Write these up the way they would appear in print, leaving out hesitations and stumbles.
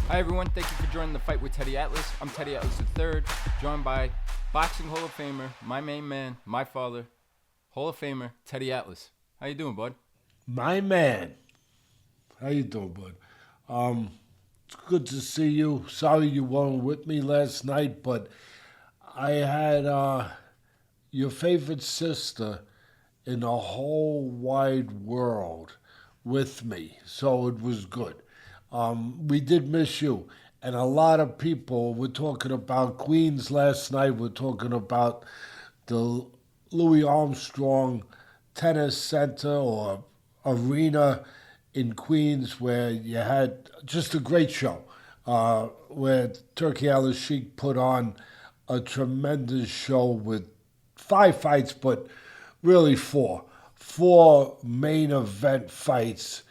Hi everyone, thank you for joining the Fight with Teddy Atlas. I'm Teddy Atlas III, joined by Boxing Hall of Famer, my main man, my father, Hall of Famer, Teddy Atlas. How you doing, bud? My man. How you doing, bud? It's good to see you. Sorry you weren't with me last night, but I had your favorite sister in the whole wide world with me, so it was good. We did miss you, and a lot of people were talking about Queens last night. We're talking about the Louis Armstrong Tennis Center or arena in Queens, where you had just a great show, where Turkey Al Sheikh put on a tremendous show with five fights, but really four main event fights.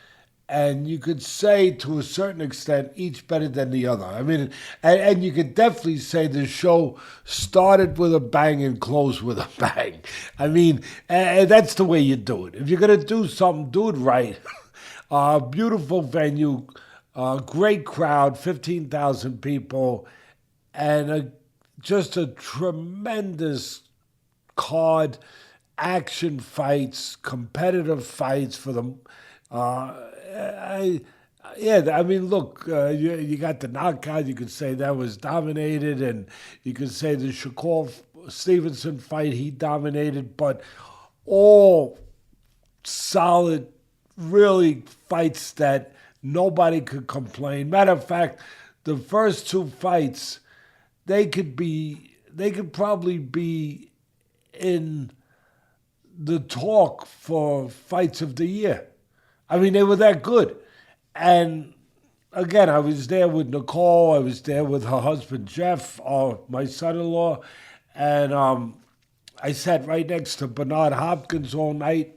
And you could say to a certain extent, each better than the other. I mean, and you could definitely say the show started with a bang and closed with a bang. I mean, and that's the way you do it. If you're going to do something, do it right. Beautiful venue, great crowd, 15,000 people, and just a tremendous card, action fights, competitive fights for them. I mean, look, you got the knockout. You could say that was dominated, and you could say the Shakur Stevenson fight, he dominated, but all solid, really fights that nobody could complain. Matter of fact, the first two fights, they could probably be in the talk for fights of the year. I mean, they were that good. And again, I was there with Nicole. I was there with her husband, Jeff, my son-in-law. And I sat right next to Bernard Hopkins all night.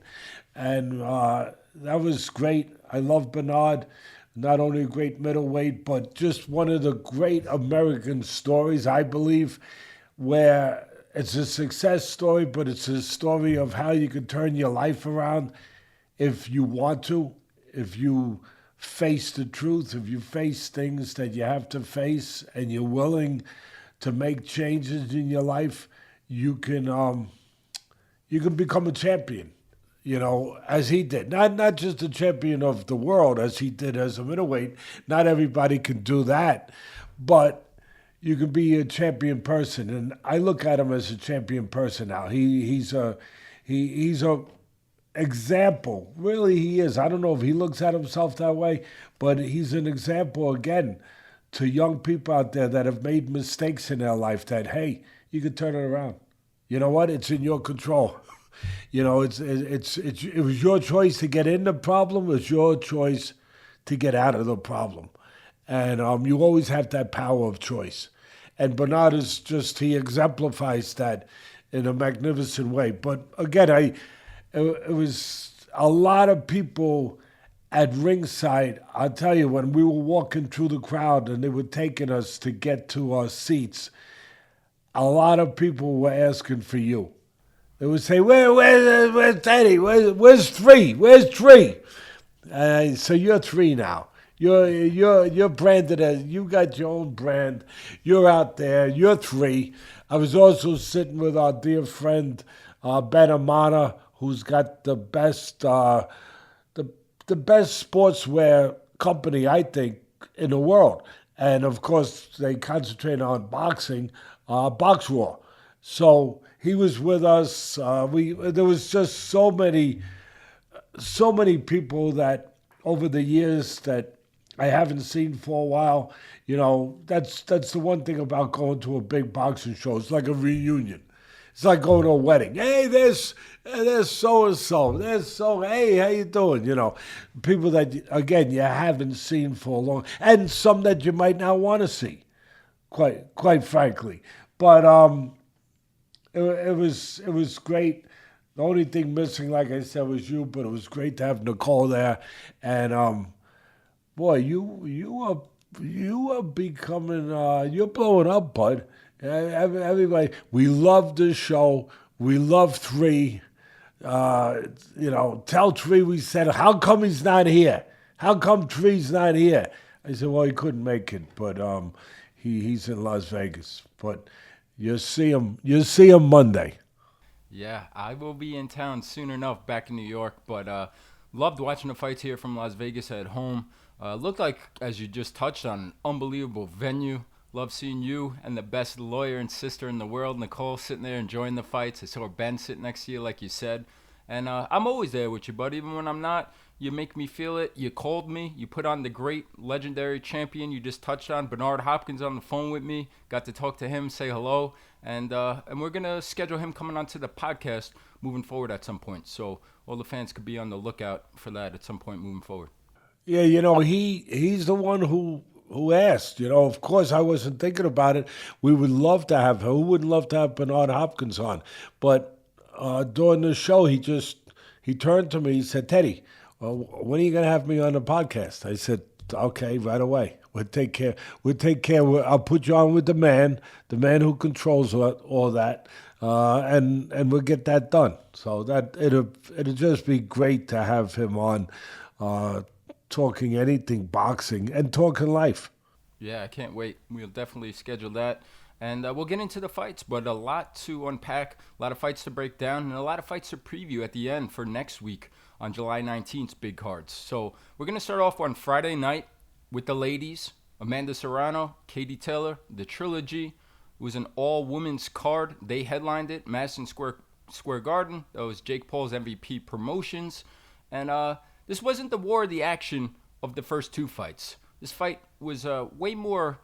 And that was great. I love Bernard. Not only a great middleweight, but just one of the great American stories, I believe, where it's a success story, but it's a story of how you can turn your life around if you want to, if you face the truth, if you face things that you have to face and you're willing to make changes in your life, you can become a champion, as he did. Not just a champion of the world as he did as a middleweight. Not everybody can do that, but you can be a champion person, and I look at him as a champion person now. He's a example. Really, he is. I don't know if he looks at himself that way, but he's an example again to young people out there that have made mistakes in their life. That hey, you can turn it around. You know what? It's in your control. It was your choice to get in the problem. It was your choice to get out of the problem. And you always have that power of choice. And Bernard he exemplifies that in a magnificent way. But again, it was a lot of people at ringside. I'll tell you, when we were walking through the crowd and they were taking us to get to our seats, a lot of people were asking for you. They would say, where's Teddy? Where's three? Where's three? So you're three now. You're branded as, you got your own brand. You're out there. You're three. I was also sitting with our dear friend Ben Amana, who's got the best sportswear company, I think, in the world. And of course, they concentrate on boxing, Box Raw. So he was with us. There was just so many people that over the years that I haven't seen for a while. That's the one thing about going to a big boxing show. It's like a reunion. It's like going to a wedding. Hey, there's so-and-so. Hey, how you doing? People that, again, you haven't seen for a long, and some that you might not want to see, quite frankly. But it was great. The only thing missing, like I said, was you, but it was great to have Nicole there. And boy, you are becoming, you're blowing up, bud. Everybody, we love this show. We love Three. Tell Tree we said, how come he's not here? How come Tree's not here? I said, well, he couldn't make it, but he's in Las Vegas. But you'll see him Monday. Yeah, I will be in town soon enough back in New York, but loved watching the fights here from Las Vegas at home. Looked like, as you just touched on, an unbelievable venue. Love seeing you and the best lawyer and sister in the world, Nicole, sitting there enjoying the fights. I saw Ben sitting next to you, like you said. And I'm always there with you, bud. Even when I'm not, you make me feel it. You called me. You put on the great legendary champion you just touched on, Bernard Hopkins, on the phone with me. Got to talk to him, say hello. And we're going to schedule him coming onto the podcast moving forward at some point. So all the fans could be on the lookout for that at some point moving forward. Yeah, he's the one who asked. Of course, I wasn't thinking about it. We would love to have him. Who wouldn't love to have Bernard Hopkins on? But during the show, he turned to me. He said, Teddy, when are you going to have me on the podcast? I said, okay, right away. We'll take care. I'll put you on with the man who controls all that, and we'll get that done. So that it'll just be great to have him on, talking anything boxing and talking life. Yeah, I can't wait. We'll definitely schedule that. And we'll get into the fights, but a lot to unpack, a lot of fights to break down, and a lot of fights to preview at the end for next week on July 19th, big cards. So we're going to start off on Friday night with the ladies, Amanda Serrano, Katie Taylor, the trilogy. It was an all-women's card. They headlined it, Madison Square Garden. That was Jake Paul's MVP Promotions. And this wasn't the war of the action of the first two fights. This fight was way more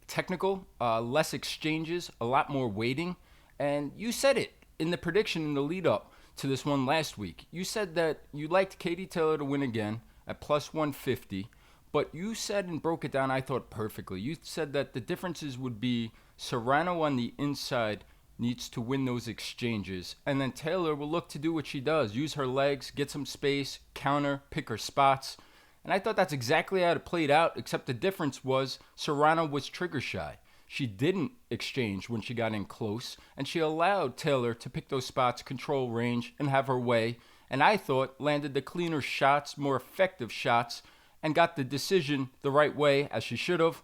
technical, less exchanges, a lot more waiting. And you said it in the prediction in the lead-up to this one last week. You said that you liked Katie Taylor to win again at plus 150, but you said and broke it down, I thought, perfectly. You said that the differences would be Serrano on the inside needs to win those exchanges, and then Taylor will look to do what she does, use her legs, get some space, counter, pick her spots. And I thought that's exactly how it played out, except the difference was Serrano was trigger shy. She didn't exchange when she got in close, and she allowed Taylor to pick those spots, control range, and have her way. And I thought landed the cleaner shots, more effective shots, and got the decision the right way, as she should have.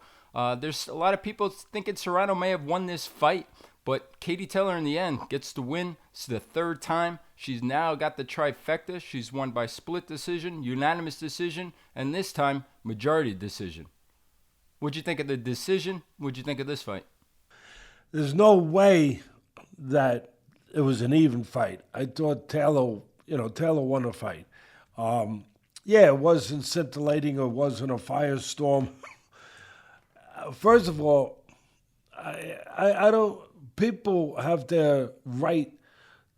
There's a lot of people thinking Serrano may have won this fight, but Katie Taylor in the end gets the win. It's the third time. She's now got the trifecta. She's won by split decision, unanimous decision, and this time, majority decision. What'd you think of the decision? What'd you think of this fight? There's no way that it was an even fight. I thought Taylor won the fight. Yeah, it wasn't scintillating. It wasn't a firestorm. First of all, I don't. People have their right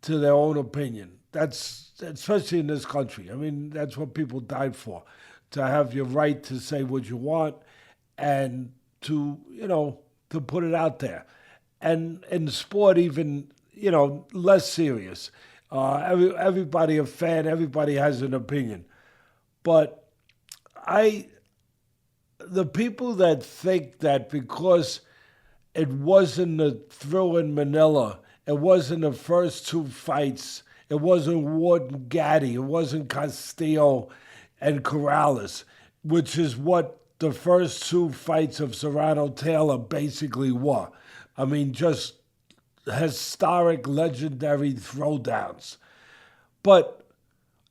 to their own opinion. That's especially in this country. I mean, that's what people died for, to have your right to say what you want and to put it out there. And in sport, even less serious. Everybody a fan. Everybody has an opinion. But the people that think that because it wasn't a thrill in Manila, it wasn't the first two fights, it wasn't Ward Gaddy, it wasn't Castillo and Corrales, which is what the first two fights of Serrano-Taylor basically were. I mean, just historic, legendary throwdowns. But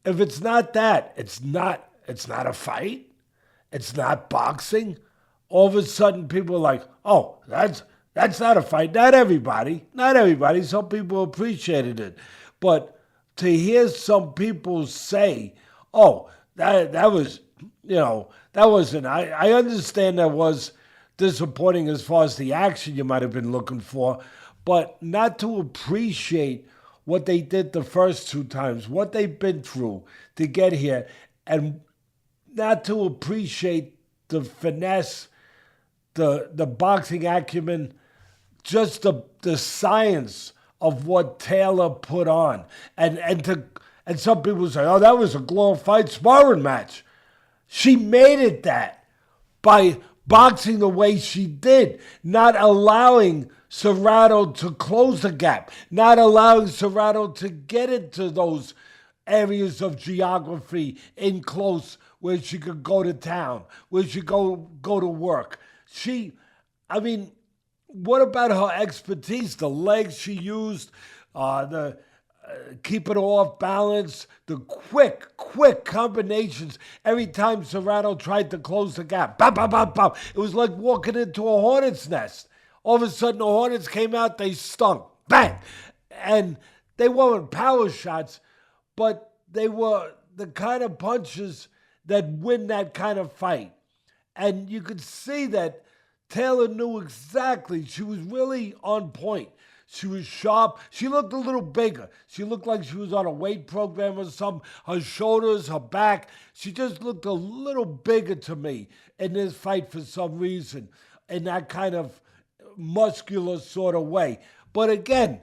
if it's not that, it's not a fight. It's not boxing. All of a sudden, people are like, "Oh, that's not a fight." Not everybody. Some people appreciated it, but to hear some people say, "Oh, that was, that wasn't." I understand that was disappointing as far as the action you might have been looking for, but not to appreciate what they did the first two times, what they've been through to get here, and not to appreciate the finesse, the boxing acumen, just the science of what Taylor put on. And some people say, "Oh, that was a glorified sparring match." She made it that by boxing the way she did, not allowing Serrano to close the gap, not allowing Serrano to get into those areas of geography in close where she could go to town, where she go to work. What about her expertise? The legs she used, the keeping off balance, the quick combinations. Every time Serrano tried to close the gap, bam, bam, bam, bam. It was like walking into a hornet's nest. All of a sudden, the hornets came out, they stung. Bang! And they weren't power shots, but they were the kind of punches that win that kind of fight. And you could see that Taylor knew exactly. She was really on point. She was sharp. She looked a little bigger. She looked like she was on a weight program or something. Her shoulders, her back. She just looked a little bigger to me in this fight for some reason, in that kind of muscular sort of way. But again,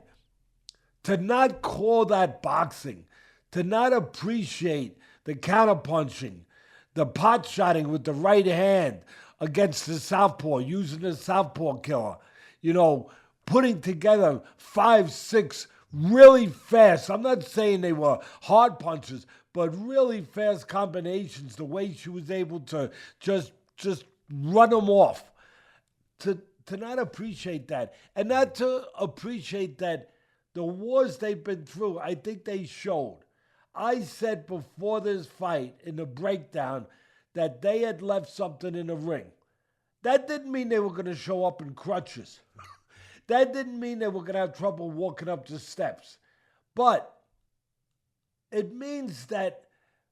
to not call that boxing, to not appreciate the counterpunching, the pot shotting with the right hand against the southpaw, using the southpaw killer, putting together 5, 6 really fast. I'm not saying they were hard punches, but really fast combinations, the way she was able to just run them off. To not appreciate that, and not to appreciate that the wars they've been through, I think they showed. I said before this fight in the breakdown that they had left something in the ring. That didn't mean they were going to show up in crutches. That didn't mean they were going to have trouble walking up the steps. But it means that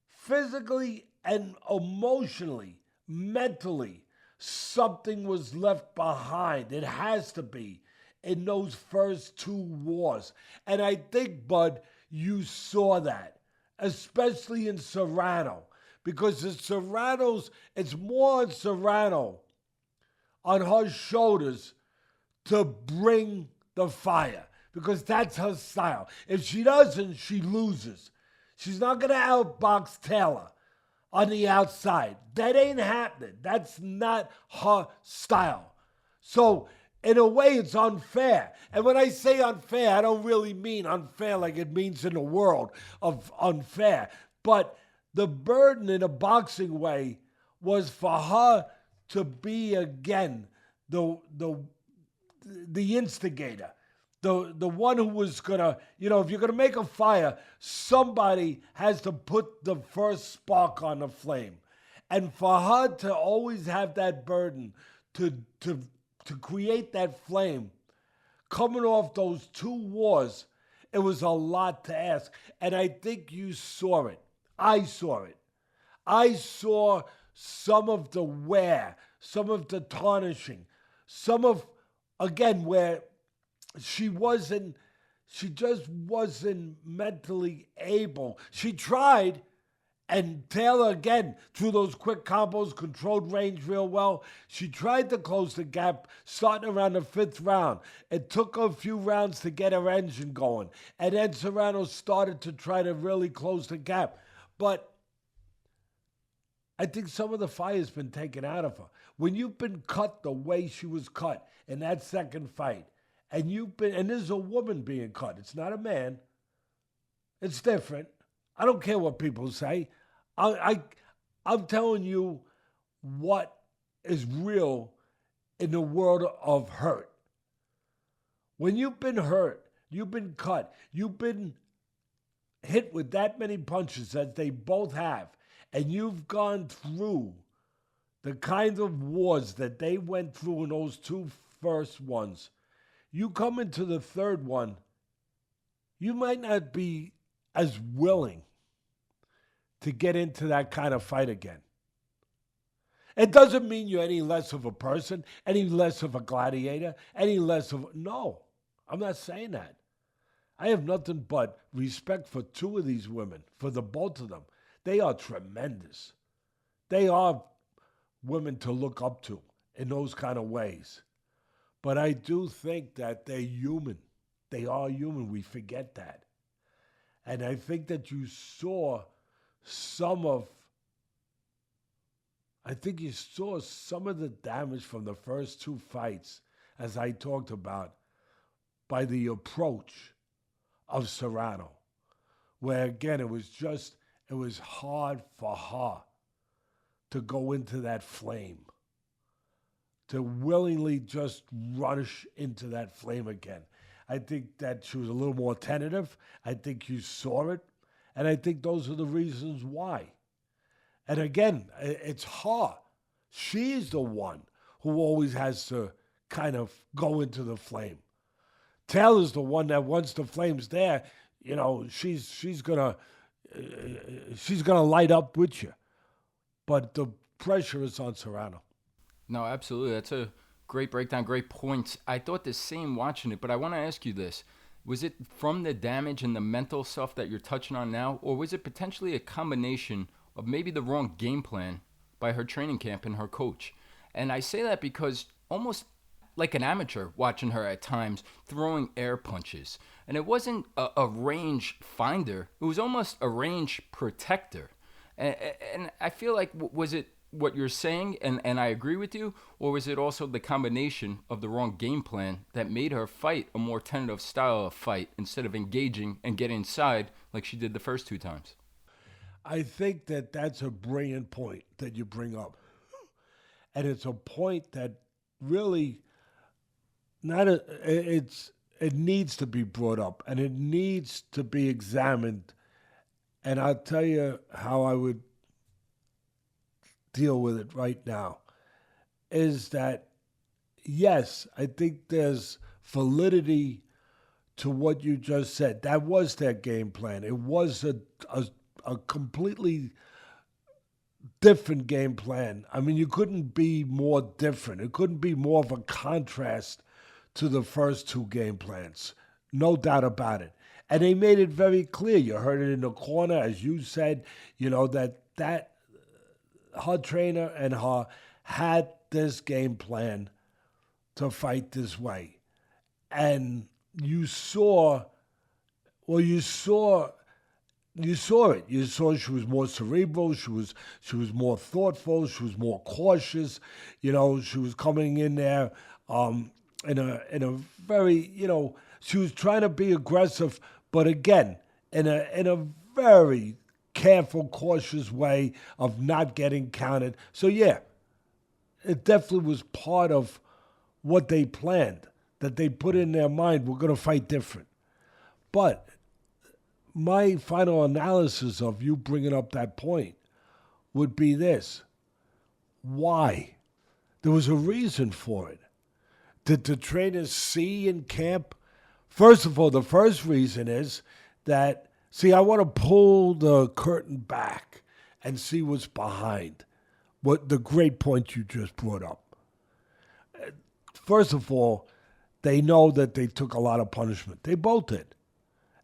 physically and emotionally, mentally, something was left behind. It has to be in those first 2 wars. And I think, Bud, you saw that, especially in Serrano. Because the Serrano's, it's more on Serrano, on her shoulders, to bring the fire. Because that's her style. If she doesn't, she loses. She's not going to outbox Taylor on the outside. That ain't happening. That's not her style. So, in a way, it's unfair. And when I say unfair, I don't really mean unfair like it means in the world of unfair. But the burden in a boxing way was for her to be, again, the instigator. The one who was going to, if you're going to make a fire, somebody has to put the first spark on the flame. And for her to always have that burden to create that flame, coming off those 2 wars, it was a lot to ask. And I think you saw it. I saw it. I saw some of the wear, some of the tarnishing, some of, again, where she just wasn't mentally able. She tried, and Taylor, again, through those quick combos, controlled range real well. She tried to close the gap starting around the 5th round. It took her a few rounds to get her engine going. And then Serrano started to try to really close the gap. But I think some of the fire's been taken out of her. When you've been cut the way she was cut in that second fight, and there's a woman being cut. It's not a man. It's different. I don't care what people say. I'm telling you what is real in the world of hurt. When you've been hurt, you've been cut, you've been hit with that many punches that they both have, and you've gone through the kind of wars that they went through in those 2 first ones, you come into the 3rd one, you might not be as willing to get into that kind of fight again. It doesn't mean you're any less of a person, any less of a gladiator, no, I'm not saying that. I have nothing but respect for 2 of these women, for the both of them. They are tremendous. They are women to look up to in those kind of ways. But I do think that they're human. They are human. We forget that. And I think that you saw some of the damage from the first 2 fights, as I talked about, by the approach of Serrano, where again it was hard for her to go into that flame, to willingly just rush into that flame again. I think that she was a little more tentative. I think you saw it. And I think those are the reasons why. And again, it's her. She's the one who always has to kind of go into the flame. Taylor's the one that once the flame's there, she's gonna light up with you. But the pressure is on Serrano. No, absolutely. That's a great breakdown, great points. I thought the same watching it, but I want to ask you this. Was it from the damage and the mental stuff that you're touching on now, or was it potentially a combination of maybe the wrong game plan by her training camp and her coach? And I say that because almost like an amateur watching her at times throwing air punches. And it wasn't a range finder. It was almost a range protector. And I feel like, was it what you're saying, and I agree with you, or was it also the combination of the wrong game plan that made her fight a more tentative style of fight instead of engaging and getting inside like she did the first two times? I think that that's a brilliant point that you bring up. And it's a point that really it needs to be brought up and it needs to be examined. And I'll tell you how I would deal with it right now is that, yes, I think there's validity to what you just said. That was their game plan. It was a completely different game plan. I mean, you couldn't be more different. It couldn't be more of a contrast to the first two game plans. No doubt about it. And they made it very clear. You heard it in the corner, as you said, that her trainer and her had this game plan to fight this way. And you saw it. You saw she was more cerebral. She was more thoughtful. She was more cautious. She was coming in there in a very, she was trying to be aggressive, but again, in a very careful, cautious way of not getting counted. So yeah, it definitely was part of what they planned, that they put in their mind, we're going to fight different. But my final analysis of you bringing up that point would be this. Why? There was a reason for it. Did the trainers see in camp? First of all, the first reason is that, I want to pull the curtain back and see what's behind what the great point you just brought up. First of all, they know that they took a lot of punishment. They both did.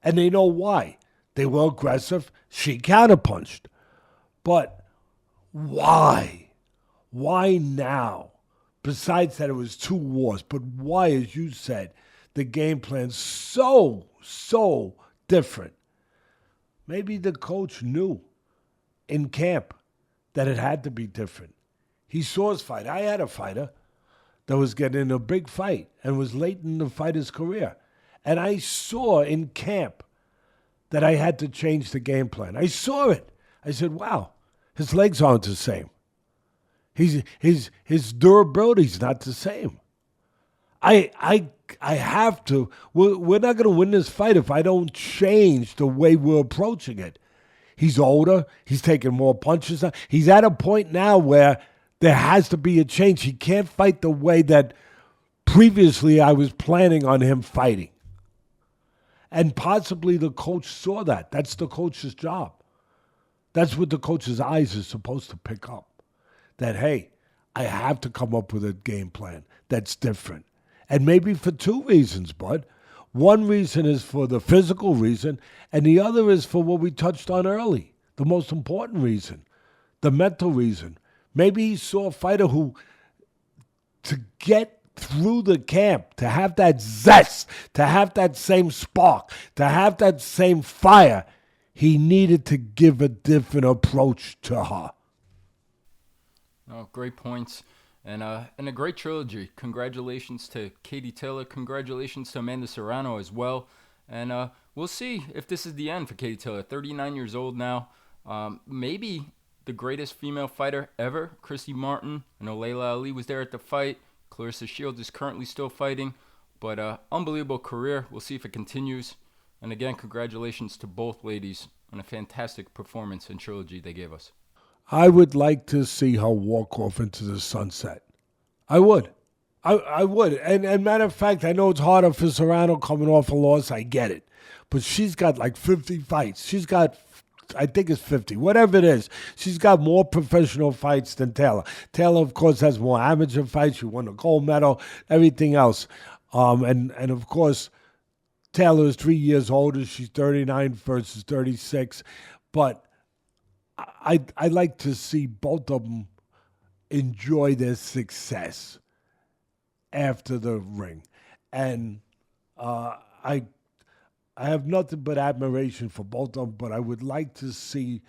And they know why. They were aggressive. She counterpunched. But why? Why now? Besides that it was two wars, but why, as you said, the game plan's so different? Maybe the coach knew in camp that it had to be different. He saw his fight. I had a fighter that was getting in a big fight and was late in the fighter's career. And I saw in camp that I had to change the game plan. I saw it. I said, wow, his legs aren't the same. His durability's not the same. I have to. We're not going to win this fight if I don't change the way we're approaching it. He's older. He's taking more punches. He's at a point now where there has to be a change. He can't fight the way that previously I was planning on him fighting. And possibly the coach saw that. That's the coach's job. That's what the coach's eyes is supposed to pick up. That, hey, I have to come up with a game plan that's different. And maybe for two reasons, bud. One reason is for the physical reason, and the other is for what we touched on early, the most important reason, the mental reason. Maybe he saw a fighter who, to get through the camp, to have that zest, to have that same spark, to have that same fire, he needed to give a different approach to her. Oh, great points. And a great trilogy. Congratulations to Katie Taylor. Congratulations to Amanda Serrano as well. And we'll see if this is the end for Katie Taylor. 39 years old now. Maybe the greatest female fighter ever, Christy Martin. I know Layla Ali was there at the fight. Clarissa Shields is currently still fighting. But unbelievable career. We'll see if it continues. And again, congratulations to both ladies on a fantastic performance and trilogy they gave us. I would like to see her walk off into the sunset. I would. I would. And matter of fact, I know it's harder for Serrano coming off a loss. I get it. But she's got like 50 fights. She's got, I think it's 50, whatever it is. She's got more professional fights than Taylor. Taylor, of course, has more amateur fights. She won a gold medal, everything else. And of course, Taylor is 3 years older. She's 39 versus 36. But I like to see both of them enjoy their success after the ring. And I have nothing but admiration for both of them, but I would like to see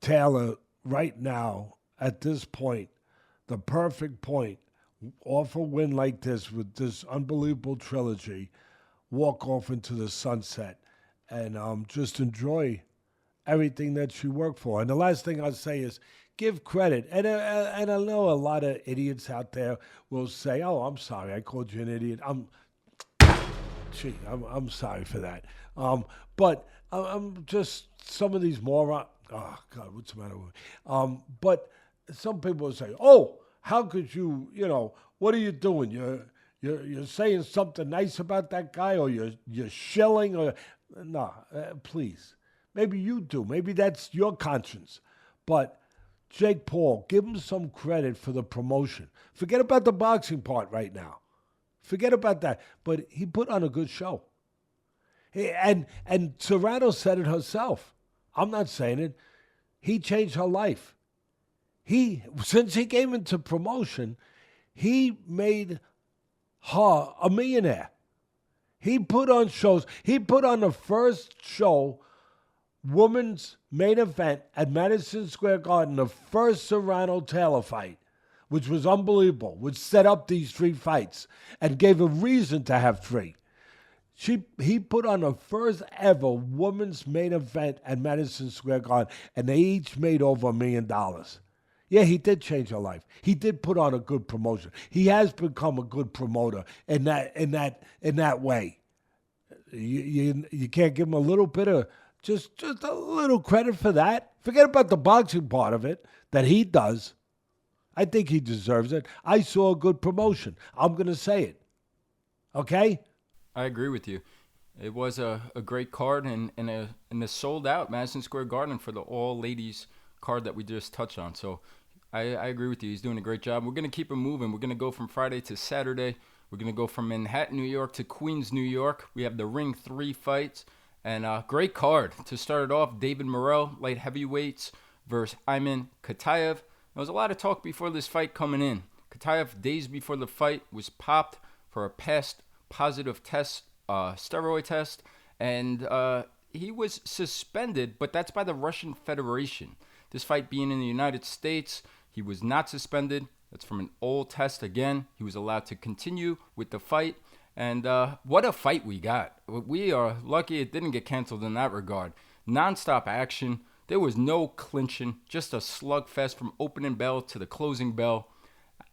Taylor right now, at this point, the perfect point, off a win like this with this unbelievable trilogy, walk off into the sunset and just enjoy everything that she worked for. And the last thing I'll say is give credit. And I know a lot of idiots out there will say, "Oh, I'm sorry, I called you an idiot. I'm sorry for that." But I'm just some of these morons. Oh God, what's the matter with me? But some people will say, "Oh, how could you? You know, what are you doing? You're saying something nice about that guy, or you're shilling, or no, please." Maybe you do. Maybe that's your conscience. But Jake Paul, give him some credit for the promotion. Forget about the boxing part right now. Forget about that. But he put on a good show. And Serrano said it herself. I'm not saying it. He changed her life. Since he came into promotion, he made her a millionaire. He put on shows. He put on the first show, women's main event at Madison Square Garden, the first Serrano-Taylor fight, which was unbelievable, which set up these 3 fights and gave a reason to have 3. He put on the first ever women's main event at Madison Square Garden, and they each made over $1 million. Yeah, he did change her life. He did put on a good promotion. He has become a good promoter in that way. You can't give him a little bit of just a little credit for that. Forget about the boxing part of it that he does. I think he deserves it. I saw a good promotion. I'm going to say it. Okay? I agree with you. It was a great card and a sold out Madison Square Garden for the all ladies card that we just touched on. So I agree with you. He's doing a great job. We're going to keep him moving. We're going to go from Friday to Saturday. We're going to go from Manhattan, New York to Queens, New York. We have the Ring 3 fights. And great card. To start it off, David Morrell, light heavyweights versus Imam Khataev. There was a lot of talk before this fight coming in. Khataev, days before the fight, was popped for a past positive test, steroid test. And he was suspended, but that's by the Russian Federation. This fight being in the United States, he was not suspended. That's from an old test again. He was allowed to continue with the fight. And what a fight we got. We are lucky it didn't get canceled in that regard. Non-stop action. There was no clinching. Just a slugfest from opening bell to the closing bell.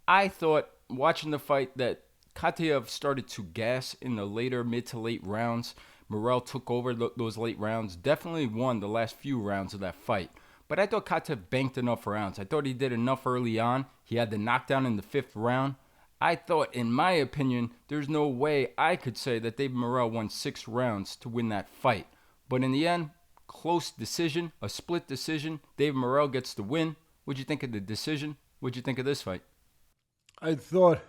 I thought, watching the fight, that Khataev started to gas in the later mid to late rounds. Morrell took over those late rounds. Definitely won the last few rounds of that fight. But I thought Khataev banked enough rounds. I thought he did enough early on. He had the knockdown in the 5th round. I thought, in my opinion, there's no way I could say that David Morrell won 6 rounds to win that fight. But in the end, close decision, a split decision. David Morrell gets the win. What'd you think of the decision? What'd you think of this fight? I thought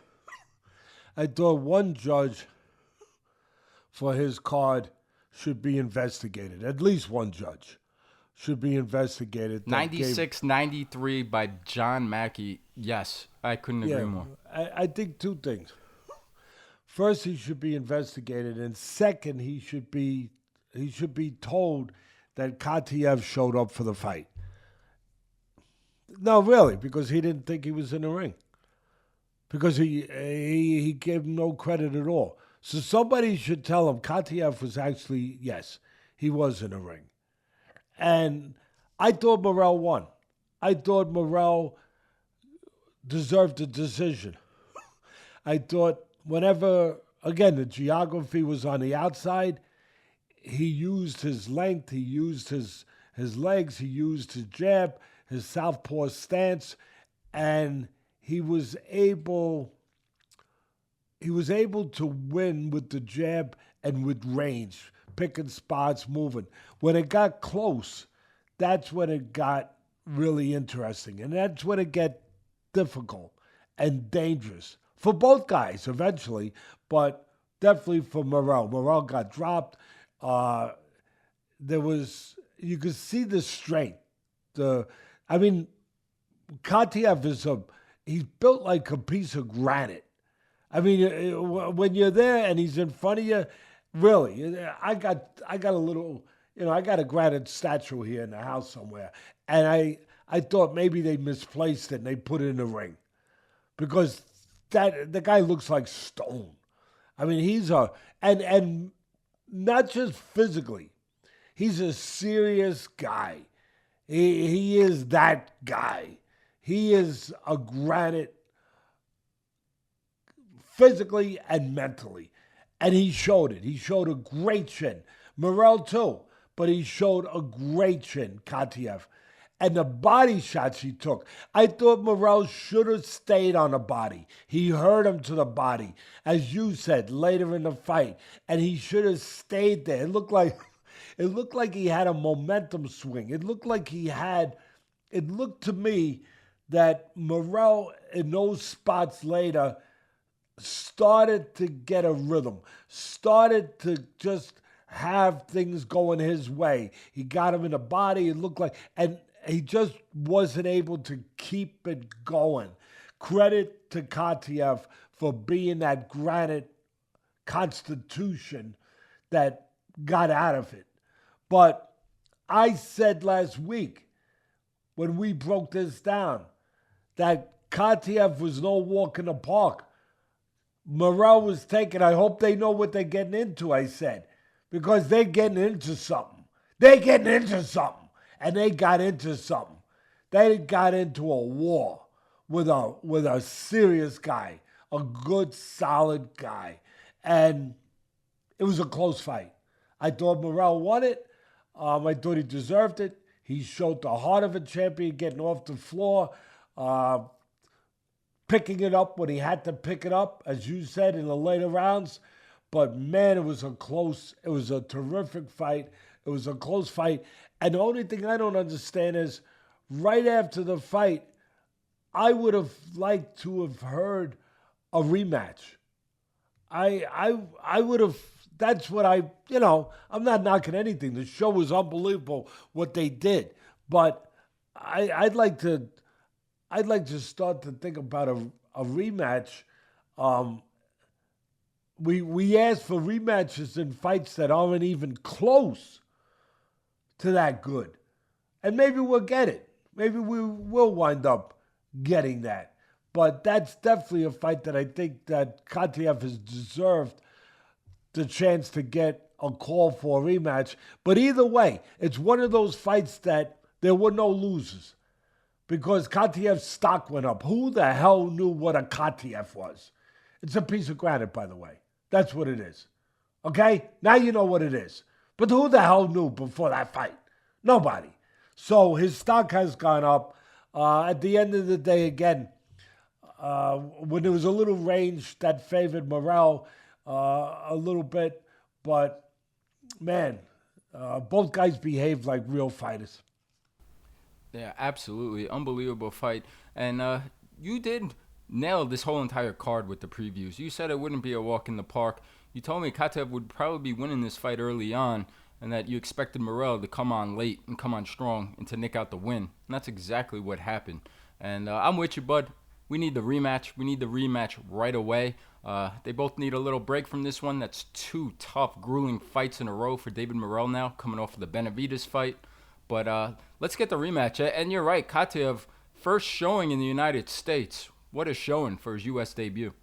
one judge for his card should be investigated. At least one judge should be investigated. 96-93 by John Mackey. Yes, I couldn't agree more. I think 2 things. First, he should be investigated, and second, he should be told that Khataev showed up for the fight. No, really, because he didn't think he was in the ring. Because he gave him no credit at all. So somebody should tell him Khataev was actually, yes, he was in the ring. And I thought Morrell won. I thought Morrell deserved a decision. I thought whenever, again, the geography was on the outside, he used his length, he used his legs, he used his jab, his southpaw stance, and he was able to win with the jab and with range, picking spots, moving. When it got close, that's when it got really interesting, and that's when it got difficult and dangerous for both guys eventually, but definitely for Morrell. Morrell got dropped. You could see the strength. Khataev he's built like a piece of granite. I mean, when you're there and he's in front of you, really, I got a little, I got a granite statue here in the house somewhere, and I thought maybe they misplaced it and they put it in the ring because the guy looks like stone. I mean, and not just physically, he's a serious guy. He is that guy. He is a granite physically and mentally. And he showed it. He showed a great chin. Morrell too, but he showed a great chin, Khataev. And the body shots he took, I thought Morrell should have stayed on the body. He hurt him to the body, as you said, later in the fight. And he should have stayed there. It looked like he had a momentum swing. It looked to me that Morrell in those spots later started to get a rhythm, started to just have things going his way. He got him in the body, it looked like, and he just wasn't able to keep it going. Credit to Khataev for being that granite constitution that got out of it. But I said last week, when we broke this down, that Khataev was no walk in the park. Morrell was taken. I hope they know what they're getting into, I said, because they're getting into something. And they got into something. They got into a war with a serious guy, a good, solid guy. And it was a close fight. I thought Morrell won it. I thought he deserved it. He showed the heart of a champion, getting off the floor, picking it up when he had to pick it up, as you said, in the later rounds. But man, it was a terrific fight. It was a close fight. And the only thing I don't understand is, right after the fight, I would have liked to have heard a rematch. I would have, that's what I'm not knocking anything. The show was unbelievable, what they did. But I'd like to start to think about a rematch. We ask for rematches in fights that aren't even close to that good. And maybe we'll get it. Maybe we will wind up getting that. But that's definitely a fight that I think that Khataev has deserved the chance to get a call for a rematch. But either way, it's one of those fights that there were no losers, because Khataev's stock went up. Who the hell knew what a Khataev was? It's a piece of granite, by the way. That's what it is. Okay? Now you know what it is. But who the hell knew before that fight? Nobody. So his stock has gone up. At the end of the day, again, when there was a little range that favored Morrell a little bit, but man, both guys behaved like real fighters. Yeah, absolutely. Unbelievable fight. And you did nail this whole entire card with the previews. You said it wouldn't be a walk in the park. You told me Khataev would probably be winning this fight early on, and that you expected Morrell to come on late and come on strong and to nick out the win. And that's exactly what happened. And I'm with you, bud. We need the rematch. We need the rematch right away. They both need a little break from this one. That's two tough, grueling fights in a row for David Morrell now, coming off of the Benavidez fight. But let's get the rematch. And you're right, Khataev, first showing in the United States. What a showing for his U.S. debut.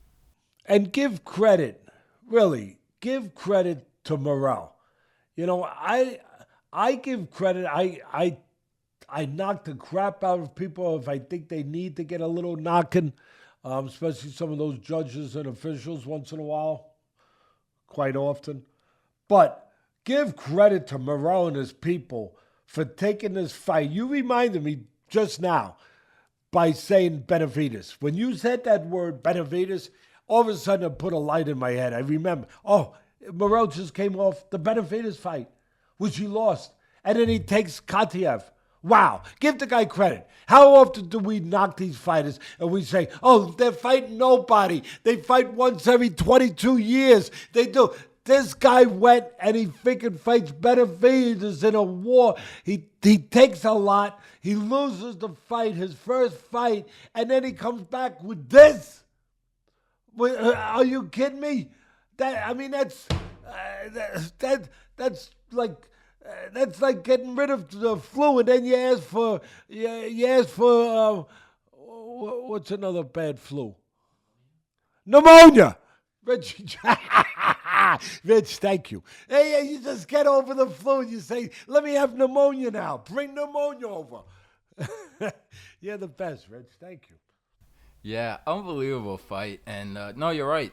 And give credit, really, give credit to Morrell. I give credit. I I knock the crap out of people if I think they need to get a little knocking, especially some of those judges and officials once in a while, quite often. But give credit to Morrell and his people for taking this fight. You reminded me just now by saying Benavidez. When you said that word, Benavidez, all of a sudden it put a light in my head. I remember, Morrell just came off the Benavidez fight, which he lost. And then he takes Khataev. Wow, give the guy credit. How often do we knock these fighters and we say, they're fighting nobody. They fight once every 22 years. They do. This guy went and he freaking fights Benavidez in a war. He takes a lot. He loses the fight, his first fight, and then he comes back with this. Are you kidding me? That's like... that's like getting rid of the flu, and then you ask for what's another bad flu? Pneumonia. Rich, thank you. Hey, you just get over the flu and you say, "Let me have pneumonia now. Bring pneumonia over." You're the best, Rich. Thank you. Yeah, unbelievable fight, and no, you're right.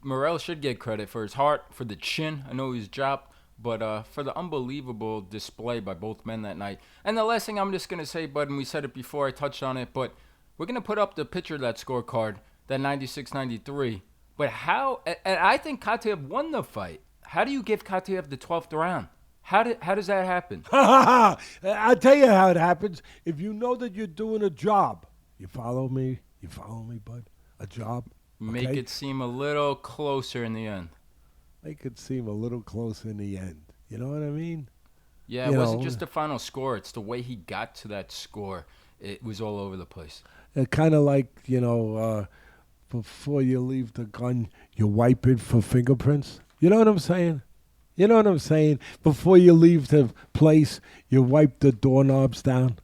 Morrell should get credit for his heart, for the chin. I know he's dropped. But for the unbelievable display by both men that night. And the last thing I'm just going to say, Bud, and we said it before, I touched on it, but we're going to put up the picture of that scorecard, that 96-93. But how, and I think Khataev won the fight. How do you give Khataev the 12th round? How does that happen? I'll tell you how it happens. If you know that you're doing a job, you follow me, Bud? A job? Okay? Make it seem a little closer in the end. Make it seem a little closer in the end. You know what I mean? Yeah, it wasn't just the final score. It's the way he got to that score. It was all over the place. Kind of like, before you leave the gun, you wipe it for fingerprints. You know what I'm saying? Before you leave the place, you wipe the doorknobs down.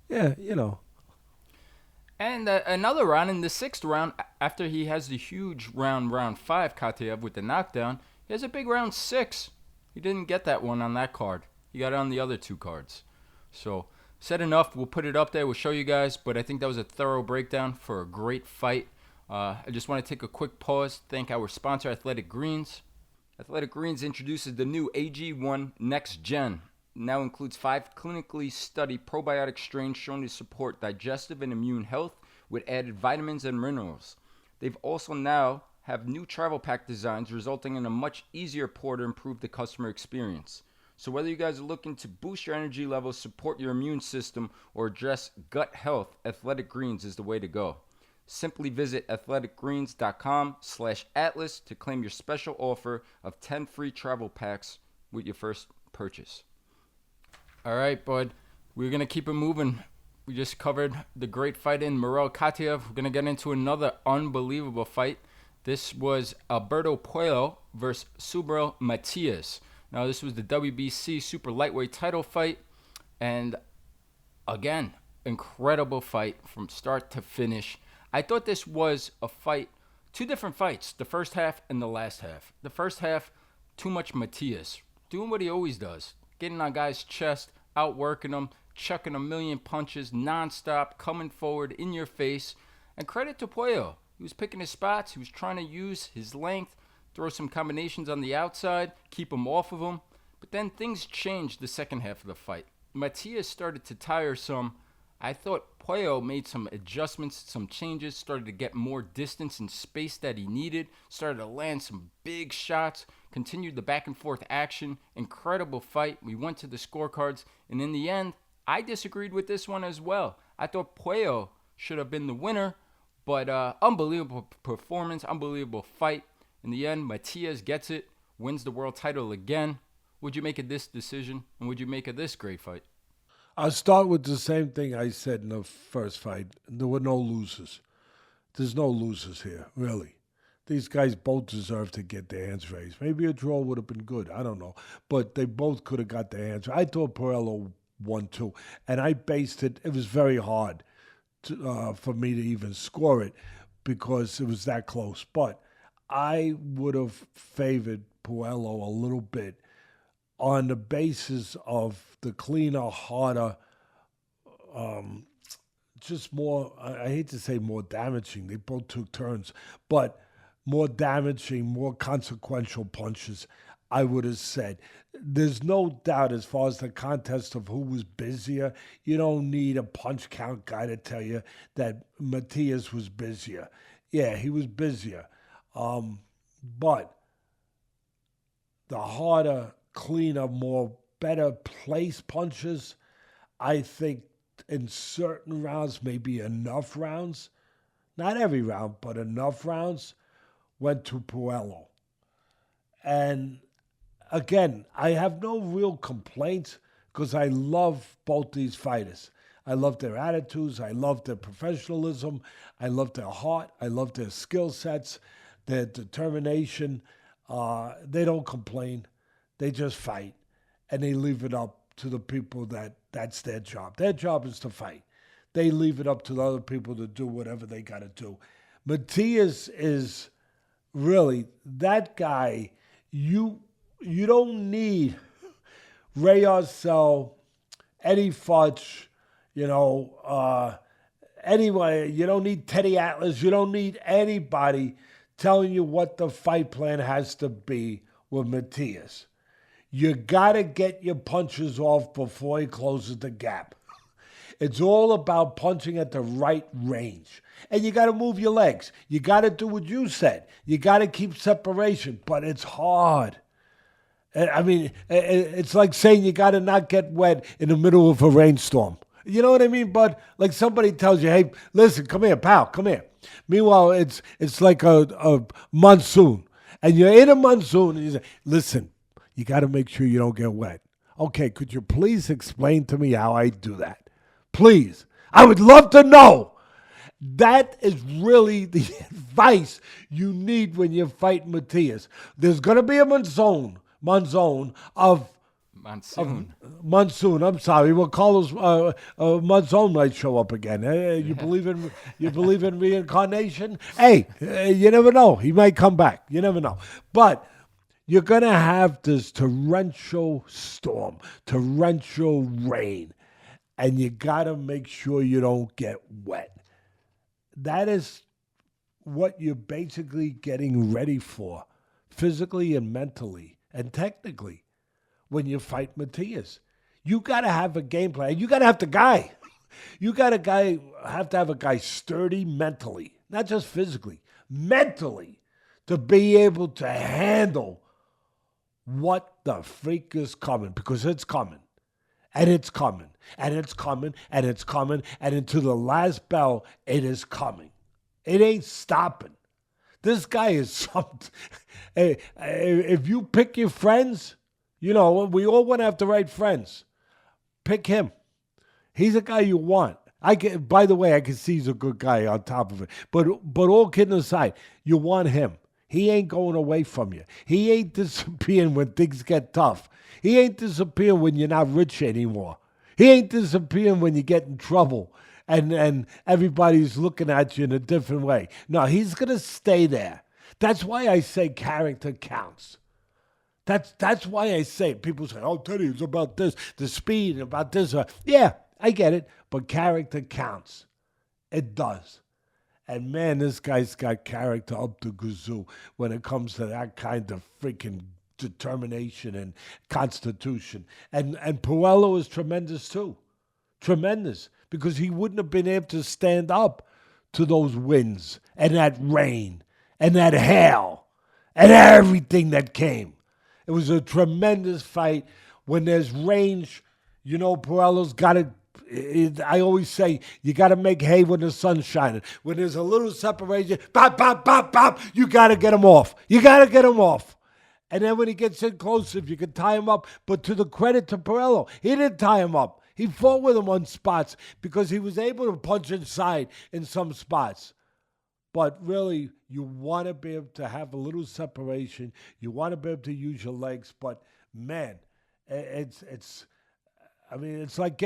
Yeah, And another round, in the 6th round, after he has the huge round 5, Khataev, with the knockdown, he has a big round 6. He didn't get that one on that card. He got it on the other 2 cards. So, said enough. We'll put it up there. We'll show you guys. But I think that was a thorough breakdown for a great fight. I just want to take a quick pause. Thank our sponsor, Athletic Greens. Athletic Greens introduces the new AG1 Next Gen. Now includes 5 clinically studied probiotic strains shown to support digestive and immune health with added vitamins and minerals. They've also now have new travel pack designs resulting in a much easier pour to improve the customer experience. So whether you guys are looking to boost your energy levels, support your immune system, or address gut health, Athletic Greens is the way to go. Simply visit athleticgreens.com/atlas to claim your special offer of 10 free travel packs with your first purchase. All right, bud. We're going to keep it moving. We just covered the great fight in Morrell Khataev. We're going to get into another unbelievable fight. This was Alberto Puello versus Subriel Matias. Now, this was the WBC super lightweight title fight. And again, incredible fight from start to finish. I thought this was a fight, 2 different fights, the first half and the last half. The first half, too much Matias, doing what he always does, getting on guys' chest, outworking them, chucking a million punches nonstop, coming forward in your face. And credit to Puello. He was picking his spots. He was trying to use his length, throw some combinations on the outside, keep him off of him. But then things changed the second half of the fight. Matias started to tire some. I thought Puello made some adjustments, some changes, started to get more distance and space that he needed, started to land some big shots, continued the back and forth action. Incredible fight. We went to the scorecards, and in the end, I disagreed with this one as well. I thought Puello should have been the winner, but unbelievable performance, unbelievable fight. In the end, Matias gets it, wins the world title again. What'd you make of this decision, and what'd you make of this great fight? I'll start with the same thing I said in the first fight. There were no losers. There's no losers here, really. These guys both deserve to get their hands raised. Maybe a draw would have been good. I don't know. But they both could have got their hands raised. I thought Puello won too. And I based it was very hard for me to even score it because it was that close. But I would have favored Puello a little bit on the basis of the cleaner, harder just more, I hate to say more damaging. They both took turns, but more damaging, more consequential punches, I would have said. There's no doubt as far as the contest of who was busier. You don't need a punch count guy to tell you that Matias was busier. Yeah, he was busier. But the harder, cleaner, more better placed punches, I think in certain rounds, maybe enough rounds, not every round, but enough rounds, went to Puello. And again, I have no real complaints because I love both these fighters. I love their attitudes. I love their professionalism. I love their heart. I love their skill sets, their determination. They don't complain. They just fight. And they leave it up to the people that's their job. Their job is to fight. They leave it up to the other people to do whatever they got to do. Matias is really that guy. You don't need Ray Arcel, Eddie Futch, anyway, you don't need Teddy Atlas. You don't need anybody telling you what the fight plan has to be with Matias. You got to get your punches off before he closes the gap. It's all about punching at the right range. And you got to move your legs. You got to do what you said. You got to keep separation, but it's hard. I mean, it's like saying you got to not get wet in the middle of a rainstorm. You know what I mean, bud? Like somebody tells you, hey, listen, come here, pal, come here. Meanwhile, it's like a monsoon. And you're in a monsoon and you say, listen, you got to make sure you don't get wet. Okay, could you please explain to me how I do that? Please. I would love to know. That is really the advice you need when you're fighting Matias. There's going to be a monsoon. Monsoon. I'm sorry. Well, Carlos Monsoon might show up again. You believe in reincarnation? Hey, you never know. He might come back. You never know. But you're gonna have this torrential storm, torrential rain, and you gotta make sure you don't get wet. That is what you're basically getting ready for, physically and mentally and technically. When you fight Matias, you got to have a game plan. You got to have the guy. You got have to have a guy sturdy mentally, not just physically, mentally, to be able to handle what the freak is coming, because it's coming, and it's coming, and it's coming, and it's coming, and into the last bell, it is coming. It ain't stopping. This guy is something. If you pick your friends, we all want to have the right friends. Pick him. He's a guy you want. By the way, I can see he's a good guy on top of it. But all kidding aside, you want him. He ain't going away from you. He ain't disappearing when things get tough. He ain't disappearing when you're not rich anymore. He ain't disappearing when you get in trouble and everybody's looking at you in a different way. No, he's going to stay there. That's why I say character counts. That's why I say it. People say, oh, Teddy, it's about this, the speed, about this. Yeah, I get it, but character counts. It does. And man, this guy's got character up the kazoo when it comes to that kind of freaking determination and constitution. And Puello is tremendous too. Tremendous. Because he wouldn't have been able to stand up to those winds and that rain and that hail and everything that came. It was a tremendous fight. When there's range, Puello's got to, I always say, you got to make hay when the sun's shining. When there's a little separation, bop, bop, bop, bop, you got to get him off. You got to get him off. And then when he gets in close, if you can tie him up, but to the credit to Puello, he didn't tie him up. He fought with him on spots because he was able to punch inside in some spots. But really, you want to be able to have a little separation. You want to be able to use your legs. But man, it's I mean, it's like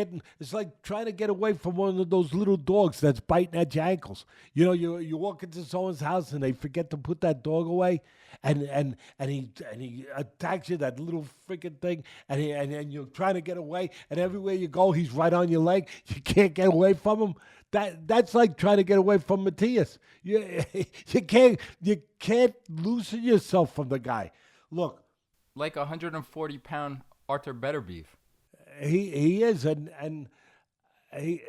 trying to get away from one of those little dogs that's biting at your ankles. You know, you walk into someone's house and they forget to put that dog away, and he attacks you, that little freaking thing, and you're trying to get away, and everywhere you go, he's right on your leg. You can't get away from him. That's like trying to get away from Matias. You can't loosen yourself from the guy. Look, like 140-pound Arthur Beterbiev. He is, and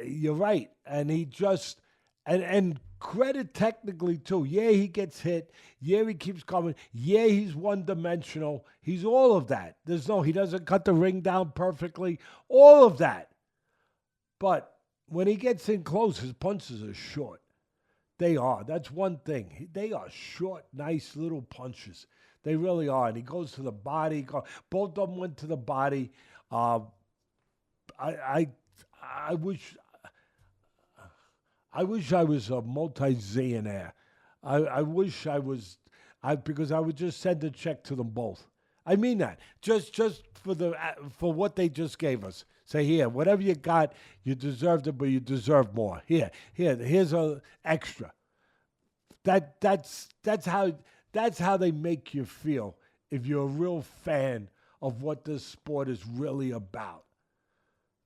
you're right, and he just and credit technically too. Yeah, he gets hit. Yeah, he keeps coming. Yeah, he's one-dimensional. He's all of that. He doesn't cut the ring down perfectly. All of that. But when he gets in close, his punches are short. They are. That's one thing. They are short, nice little punches. They really are. And he goes to the body. Both of them went to the body. I wish I was a multi-zillionaire. I wish I was, because I would just send a check to them both. I mean that. Just for what they just gave us. Say, here, whatever you got, you deserved it, but you deserve more. Here's a extra. That's how they make you feel if you're a real fan of what this sport is really about.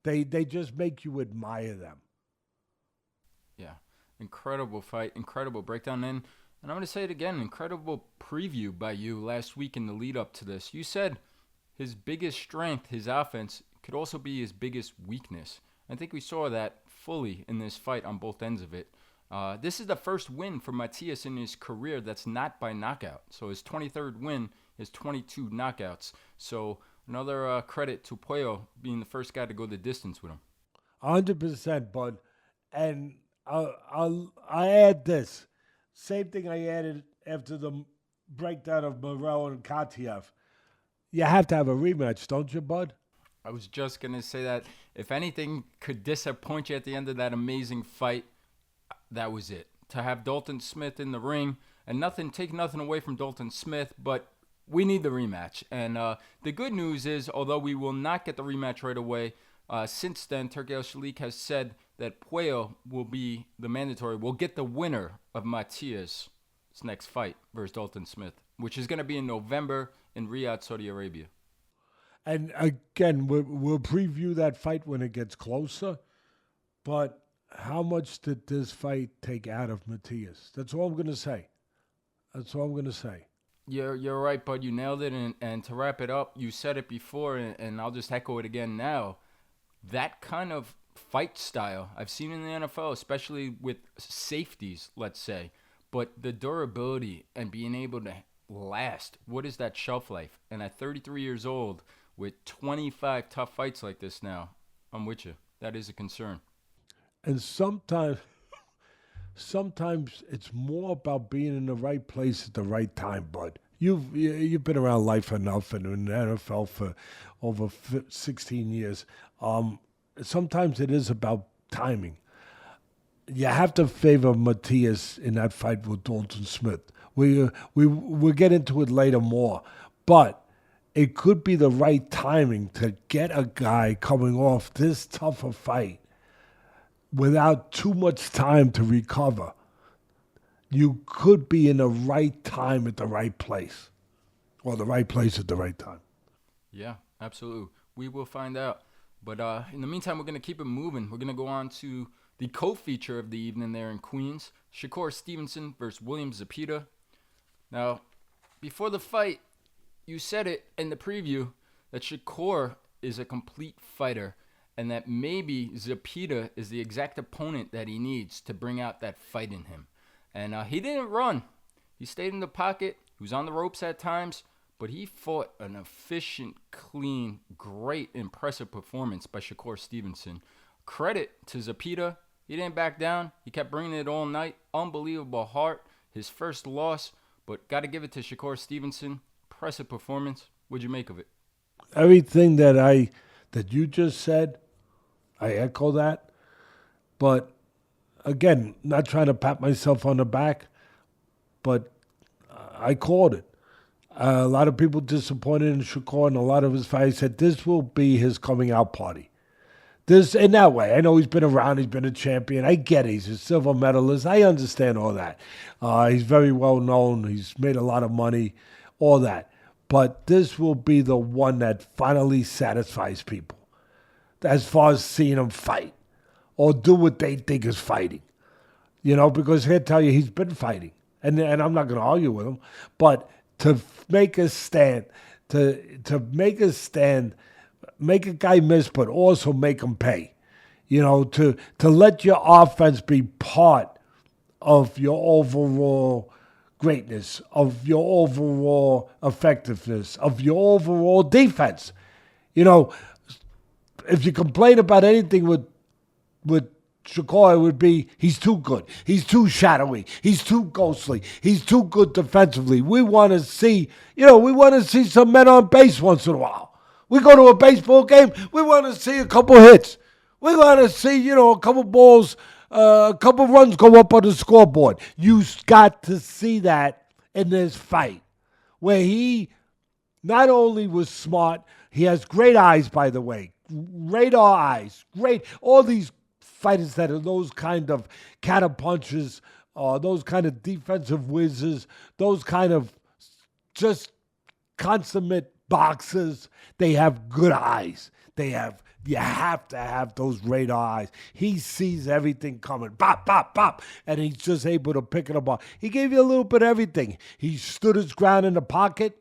They just make you admire them. Yeah, incredible fight, incredible breakdown. And I'm going to say it again, incredible preview by you last week in the lead up to this. You said his biggest strength, his offense, could also be his biggest weakness. I think we saw that fully in this fight on both ends of it. This is the first win for Matias in his career that's not by knockout. So his 23rd win is 22 knockouts. So another credit to Puello being the first guy to go the distance with him. 100%, bud. And I add this. Same thing I added after the breakdown of Morrell and Khataev. You have to have a rematch, don't you, bud? I was just going to say that if anything could disappoint you at the end of that amazing fight, that was it. To have Dalton Smith in the ring, and take nothing away from Dalton Smith, but we need the rematch. And the good news is, although we will not get the rematch right away, since then, Turki Al-Shalik has said that Puello will be the mandatory. We'll get the winner of Matias' next fight versus Dalton Smith, which is going to be in November in Riyadh, Saudi Arabia. And again, we'll preview that fight when it gets closer. But how much did this fight take out of Matias? That's all I'm going to say. You're right, bud. You nailed it. And to wrap it up, you said it before, and I'll just echo it again now. That kind of fight style I've seen in the NFL, especially with safeties, let's say. But the durability and being able to last, what is that shelf life? And at 33 years old, with 25 tough fights like this now, I'm with you. That is a concern. And sometimes it's more about being in the right place at the right time, bud. You've been around life enough and in the NFL for over 16 years. Sometimes it is about timing. You have to favor Matias in that fight with Dalton Smith. We'll get into it later more, but it could be the right timing to get a guy coming off this tough a fight without too much time to recover. You could be in the right time at the right place, or the right place at the right time. Yeah, absolutely. We will find out. But in the meantime, we're going to keep it moving. We're going to go on to the co-feature of the evening there in Queens, Shakur Stevenson versus William Zepeda. Now, before the fight, you said it in the preview that Shakur is a complete fighter and that maybe Zepeda is the exact opponent that he needs to bring out that fight in him. And he didn't run. He stayed in the pocket. He was on the ropes at times, but he fought an efficient, clean, great, impressive performance by Shakur Stevenson. Credit to Zepeda. He didn't back down. He kept bringing it all night. Unbelievable heart. His first loss, but got to give it to Shakur Stevenson. Impressive performance. What'd you make of it? Everything that you just said, I echo that. But again, not trying to pat myself on the back, but I called it. A lot of people disappointed in Shakur and a lot of his fights said this will be his coming out party. This in that way. I know he's been around. He's been a champion. I get it. He's a silver medalist. I understand all that. He's very well known. He's made a lot of money, all that. But this will be the one that finally satisfies people as far as seeing him fight or do what they think is fighting. Because he'll tell you he's been fighting. And I'm not going to argue with him. But to make a stand, to make a stand, make a guy miss, but also make him pay. To let your offense be part of your overall greatness, of your overall effectiveness, of your overall defense. If you complain about anything with Shakur, it would be he's too good. He's too shadowy. He's too ghostly. He's too good defensively. We want to see, some men on base once in a while. We go to a baseball game, we want to see a couple hits. We want to see, a couple balls, a couple runs go up on the scoreboard. You got to see that in this fight, where he not only was smart, he has great eyes, by the way. Radar eyes. Great. All these fighters that are those kind of counterpunchers, those kind of defensive whizzes, those kind of just consummate boxers, they have good eyes. You have to have those radar eyes. He sees everything coming. Bop, bop, bop. And he's just able to pick it apart. He gave you a little bit of everything. He stood his ground in the pocket.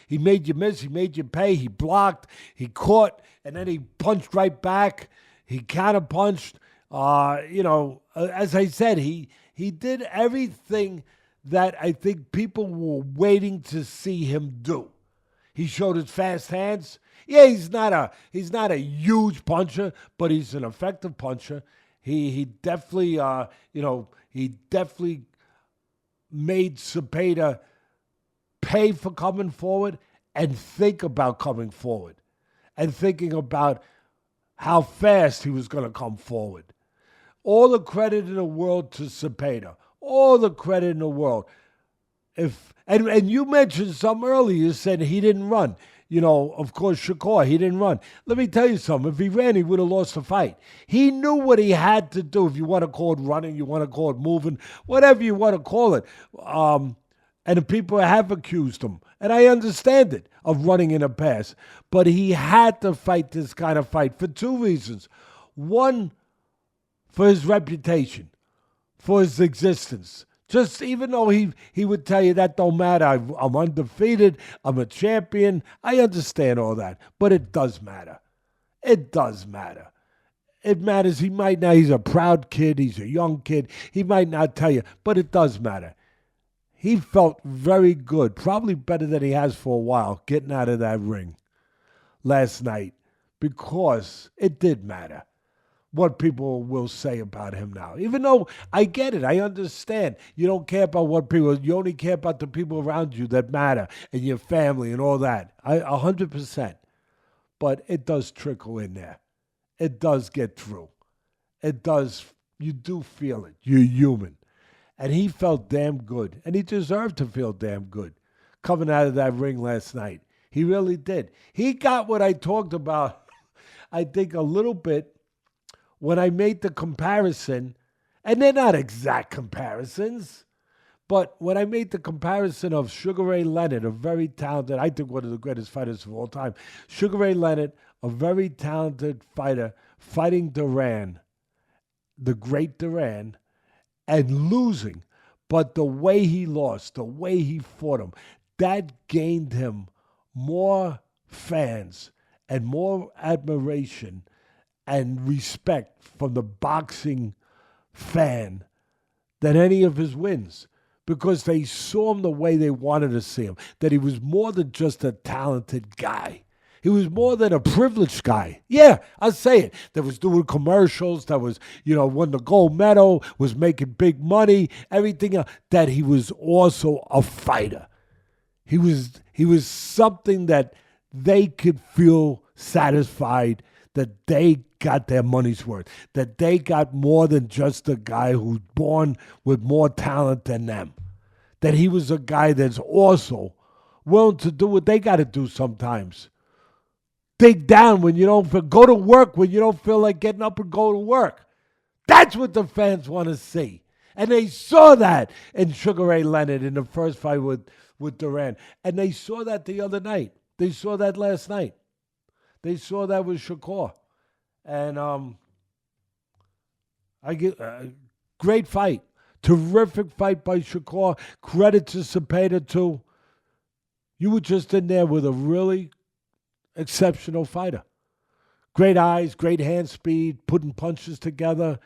He made you miss. He made you pay. He blocked. He caught. And then he punched right back. He counter-punched. As I said, he did everything that I think people were waiting to see him do. He showed his fast hands. Yeah, he's not a huge puncher, but he's an effective puncher. He definitely made Zepeda pay for coming forward and think about coming forward and thinking about how fast he was going to come forward. All the credit in the world to Zepeda. All the credit in the world. And you mentioned something earlier. You said he didn't run. Of course, Shakur, he didn't run. Let me tell you something. If he ran, he would have lost the fight. He knew what he had to do. If you want to call it running, you want to call it moving, whatever you want to call it. And the people have accused him, and I understand it, of running in the past. But he had to fight this kind of fight for two reasons. One, for his reputation, for his existence. Just even though he would tell you that don't matter, I'm undefeated, I'm a champion. I understand all that, but it does matter. It does matter. It matters. He's a proud kid, he's a young kid. He might not tell you, but it does matter. He felt very good, probably better than he has for a while, getting out of that ring last night, because it did matter what people will say about him now. Even though I get it, I understand. You don't care about what people, you only care about the people around you that matter and your family and all that. 100%. But it does trickle in there. It does get through. It does, you do feel it. You're human. And he felt damn good. And he deserved to feel damn good coming out of that ring last night. He really did. He got what I talked about, I think, a little bit when I made the comparison, and they're not exact comparisons, but when I made the comparison of Sugar Ray Leonard, a very talented, I think one of the greatest fighters of all time, Sugar Ray Leonard, a very talented fighter, fighting Duran, the great Duran, and losing. But the way he lost, the way he fought him, that gained him more fans and more admiration and respect from the boxing fan than any of his wins, because they saw him the way they wanted to see him, that he was more than just a talented guy. He was more than a privileged guy. Yeah, I'll say it. That was doing commercials, that was, won the gold medal, was making big money, everything else, that he was also a fighter. He was something that they could feel satisfied that they got their money's worth, that they got more than just a guy who's born with more talent than them, that he was a guy that's also willing to do what they got to do sometimes, dig down when you don't feel, go to work when you don't feel like getting up and go to work. That's what the fans want to see. And they saw that in Sugar Ray Leonard in the first fight with Duran. And they saw that the other night. They saw that last night. They saw that with Shakur. And I get great fight. Terrific fight by Shakur. Credit to Zepeda, too. You were just in there with a really exceptional fighter. Great eyes, great hand speed, putting punches together,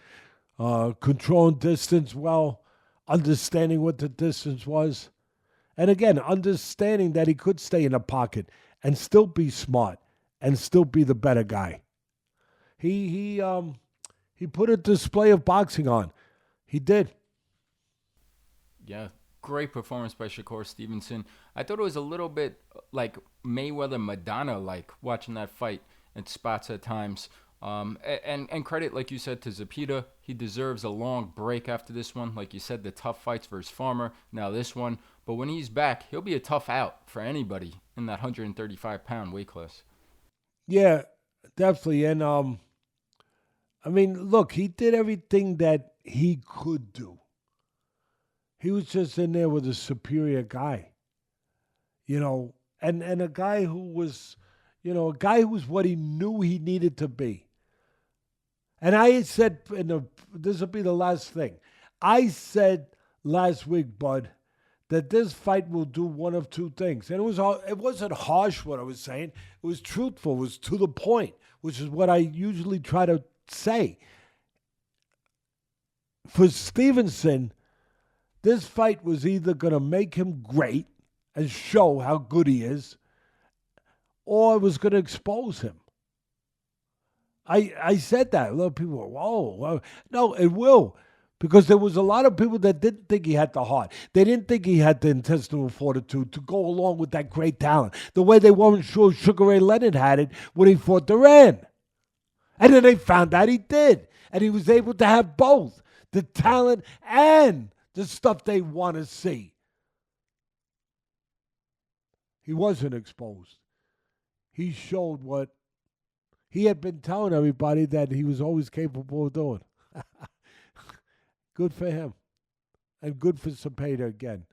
controlling distance well, understanding what the distance was. And again, understanding that he could stay in the pocket and still be smart and still be the better guy. He put a display of boxing on. He did. Yeah, great performance by Shakur Stevenson. I thought it was a little bit like Mayweather-Madonna-like watching that fight in spots at times. And credit, like you said, to Zepeda. He deserves a long break after this one. Like you said, the tough fights versus Farmer. Now this one. But when he's back, he'll be a tough out for anybody in that 135-pound weight class. Yeah, definitely. And, I mean, look, he did everything that he could do. He was just in there with a superior guy, you know, and a guy who was, you know, a guy who was what he knew he needed to be. And I said, this will be the last thing. I said last week, Bud, that this fight will do one of two things. And it wasn't harsh what I was saying. It was truthful. It was to the point, which is what I usually try to say. For Stevenson, this fight was either going to make him great and show how good he is, or it was going to expose him. I said that. A lot of people were, whoa. No, it will. Because there was a lot of people that didn't think he had the heart. They didn't think he had the intestinal fortitude to go along with that great talent. The way they weren't sure Sugar Ray Leonard had it when he fought Duran. And then they found out he did. And he was able to have both the talent and the stuff they want to see. He wasn't exposed. He showed what he had been telling everybody that he was always capable of doing. Good for him. And good for Zepeda again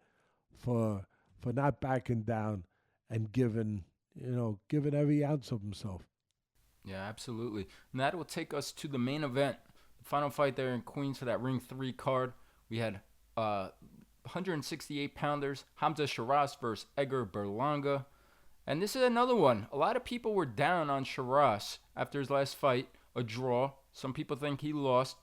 for not backing down and giving every ounce of himself. Yeah, absolutely. And that will take us to the main event. The final fight there in Queens for that Ring 3 card. We had 168-pounders, Hamzah Sheeraz versus Edgar Berlanga. And this is another one. A lot of people were down on Sheeraz after his last fight, a draw. Some people think he lost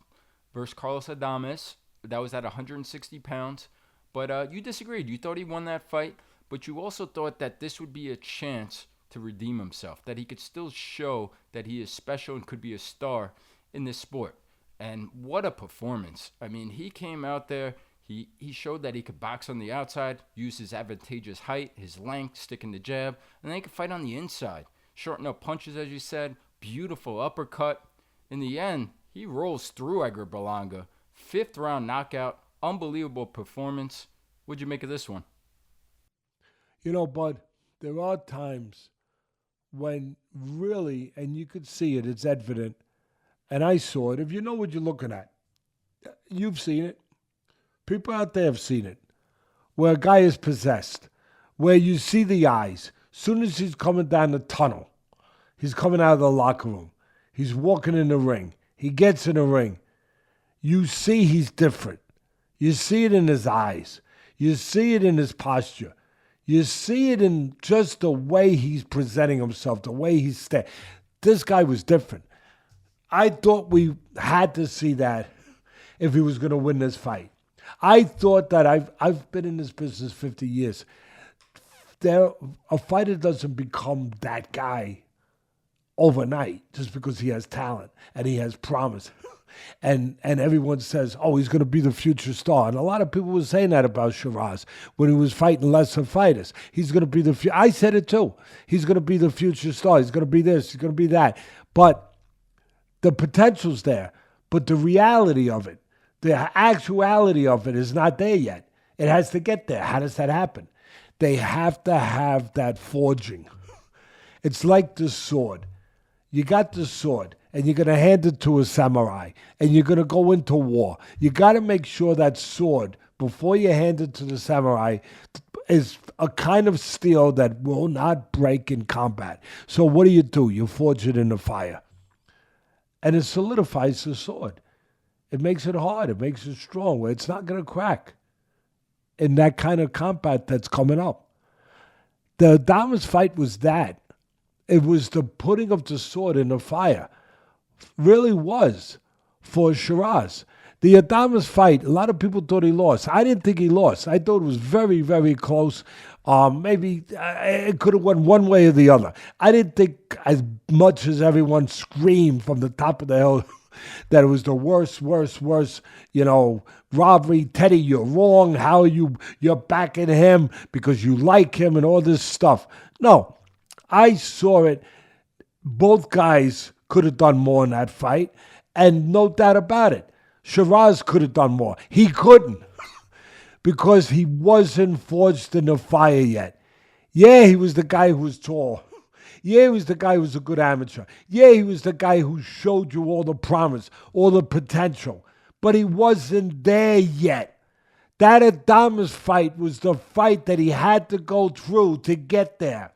versus Carlos Adames. That was at 160 pounds. But you disagreed. You thought he won that fight, but you also thought that this would be a chance to redeem himself, that he could still show that he is special and could be a star in this sport. And what a performance. I mean, he came out there. He showed that he could box on the outside, use his advantageous height, his length, sticking the jab, and then he could fight on the inside. Shorten up punches, as you said. Beautiful uppercut. In the end, he rolls through Edgar Berlanga. 5th round knockout. Unbelievable performance. What'd you make of this one? You know, Bud, there are times when really, and you could see it, it's evident, and I saw it. If you know what you're looking at, you've seen it. People out there have seen it, where a guy is possessed, where you see the eyes. Soon as he's coming down the tunnel, he's coming out of the locker room, he's walking in the ring, he gets in the ring, you see he's different. You see it in his eyes. You see it in his posture. You see it in just the way he's presenting himself, the way he's standing. This guy was different. I thought we had to see that if he was going to win this fight. I thought that I've been in this business 50 years. A fighter doesn't become that guy overnight just because he has talent and he has promise. And everyone says, oh, he's going to be the future star. And a lot of people were saying that about Sheeraz when he was fighting lesser fighters. He's going to be the future. I said it too. He's going to be the future star. He's going to be this. He's going to be that. But the potential's there. But the reality of it, the actuality of it is not there yet. It has to get there. How does that happen? They have to have that forging. It's like the sword. You got the sword, and you're going to hand it to a samurai, and you're going to go into war. You got to make sure that sword, before you hand it to the samurai, is a kind of steel that will not break in combat. So what do? You forge it in the fire. And it solidifies the sword. It makes it hard. It makes it strong, where it's not going to crack in that kind of combat that's coming up. The Adames fight was that. It was the putting of the sword in the fire. Really was for Sheeraz. The Adames fight, a lot of people thought he lost. I didn't think he lost. I thought it was very, very close. Maybe it could have went one way or the other. I didn't think as much as everyone screamed from the top of the hill that it was the worst, robbery. Teddy, you're wrong. How you're backing him because you like him and all this stuff. No, I saw it. Both guys could have done more in that fight, and no doubt about it. Sheeraz could have done more. He couldn't because he wasn't forged in the fire yet. Yeah, he was the guy who was tall. Yeah, he was the guy who was a good amateur. Yeah, he was the guy who showed you all the promise, all the potential. But he wasn't there yet. That Adames fight was the fight that he had to go through to get there.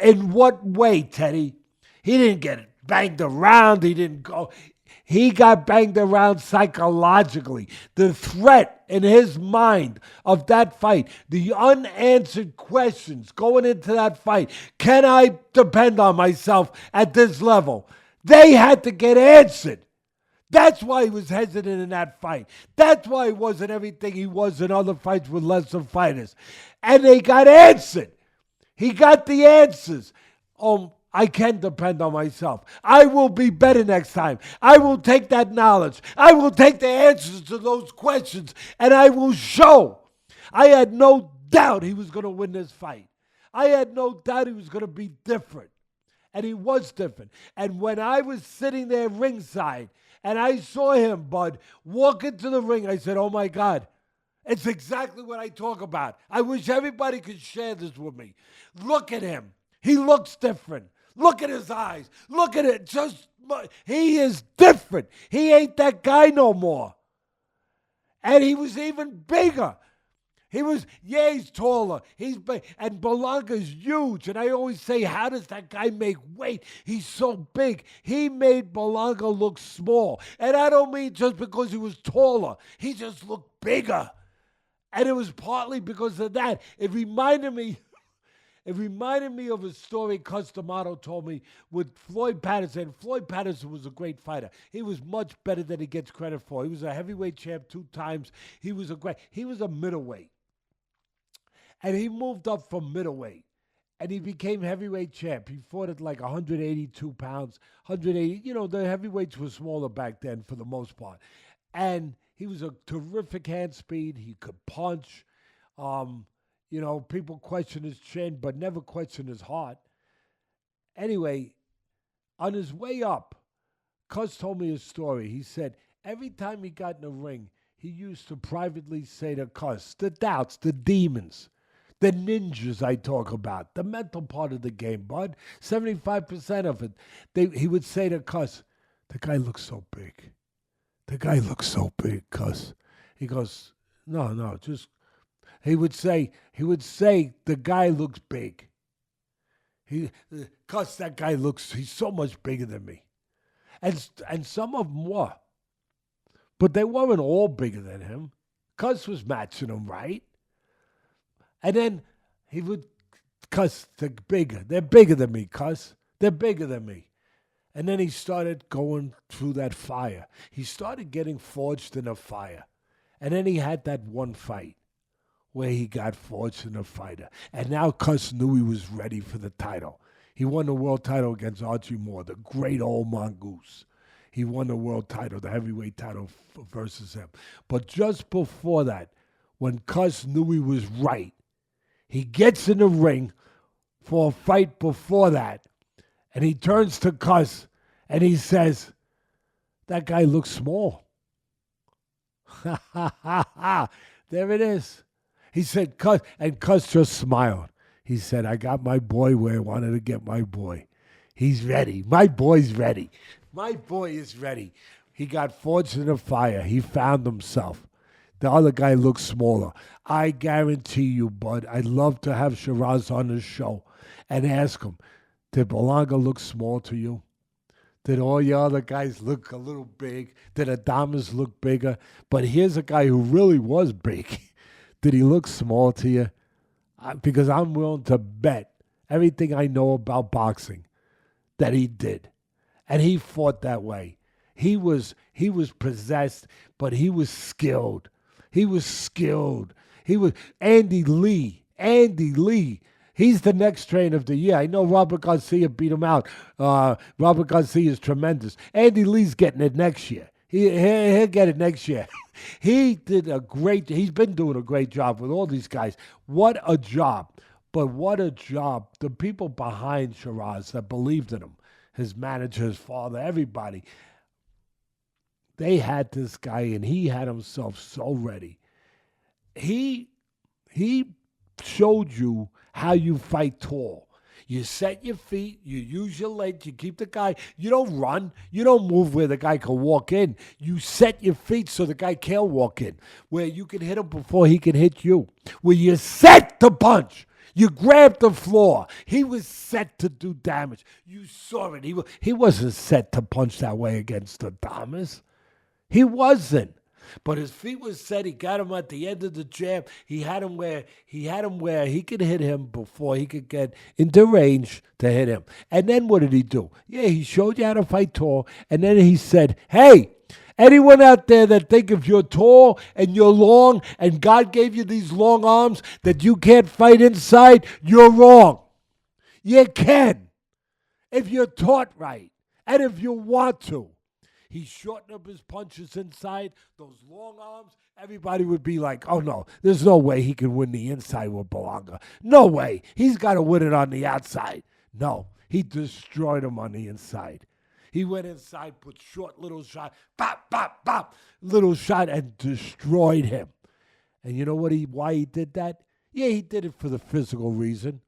In what way, Teddy? He didn't get banged around. He got banged around psychologically. The threat in his mind of that fight, the unanswered questions going into that fight, can I depend on myself at this level? They had to get answered. That's why he was hesitant in that fight. That's why he wasn't everything he was in other fights with lesser fighters. And they got answered. He got the answers. I can depend on myself. I will be better next time. I will take that knowledge. I will take the answers to those questions, and I will show. I had no doubt he was going to win this fight. I had no doubt he was going to be different. And he was different. And when I was sitting there ringside, and I saw him, Bud, walk into the ring, I said, oh, my God. It's exactly what I talk about. I wish everybody could share this with me. Look at him. He looks different. Look at his eyes. Look at it. He is different. He ain't that guy no more. And he was even bigger. He's taller. He's big. And Berlanga's huge. And I always say, how does that guy make weight? He's so big. He made Berlanga look small. And I don't mean just because he was taller. He just looked bigger. And it was partly because of that. It reminded me of a story Cus D'Amato told me with Floyd Patterson. Floyd Patterson was a great fighter. He was much better than he gets credit for. He was a heavyweight champ 2 times. He was a middleweight. And he moved up from middleweight. And he became heavyweight champ. He fought at like 182 pounds, 180. The heavyweights were smaller back then for the most part. And he was a terrific hand speed. He could punch. People question his chin, but never question his heart. Anyway, on his way up, Cus told me a story. He said every time he got in the ring, he used to privately say to Cus, the doubts, the demons, the ninjas I talk about, the mental part of the game, Bud, 75% of it. He would say to Cus, the guy looks so big. The guy looks so big, Cus. He goes, no, just... He would say, the guy looks big. Cus, that guy he's so much bigger than me. And some of them were. But they weren't all bigger than him. Cus was matching them, right? And then he would, Cus, they're bigger. They're bigger than me, Cus. They're bigger than me. And then he started going through that fire. He started getting forged in a fire. And then he had that one fight where he got forged in a fighter. And now Cus knew he was ready for the title. He won the world title against Archie Moore, the great old mongoose. He won the world title, the heavyweight title versus him. But just before that, when Cus knew he was right, he gets in the ring for a fight before that. And he turns to Cus and he says, that guy looks small. Ha, ha, ha, ha. There it is. He said, Cus just smiled. He said, I got my boy where I wanted to get my boy. He's ready. My boy's ready. My boy is ready. He got forged in a fire. He found himself. The other guy looks smaller. I guarantee you, bud, I'd love to have Sheeraz on the show and ask him, did Berlanga look small to you? Did all your other guys look a little big? Did Adames look bigger? But here's a guy who really was big. Did he look small to you? Because I'm willing to bet everything I know about boxing that he did. And he fought that way. He was possessed, but he was skilled. He was skilled. He was Andy Lee. He's the next trainer of the year. I know Robert Garcia beat him out. Robert Garcia is tremendous. Andy Lee's getting it next year. He'll get it next year. He's been doing a great job with all these guys. What a job. But what a job. The people behind Sheeraz that believed in him, his manager, his father, everybody, they had this guy, and he had himself so ready. He showed you how you fight tall. You set your feet, you use your legs, you keep the guy. You don't run. You don't move where the guy can walk in. You set your feet so the guy can't walk in, where you can hit him before he can hit you, where you set the punch. You grabbed the floor. He was set to do damage. You saw it. He wasn't set to punch that way against Adames. He wasn't. But his feet was set. He got him at the end of the jab. He had him where he could hit him before he could get into range to hit him. And then what did he do? Yeah, he showed you how to fight tall. And then he said, hey, anyone out there that think if you're tall and you're long and God gave you these long arms that you can't fight inside, you're wrong. You can, if you're taught right and if you want to. He shortened up his punches inside, those long arms. Everybody would be like, oh, no, there's no way he can win the inside with Berlanga. No way. He's got to win it on the outside. No, he destroyed him on the inside. He went inside, put short little shot, bop, bop, bop, little shot, and destroyed him. And you know why he did that? Yeah, he did it for the physical reason.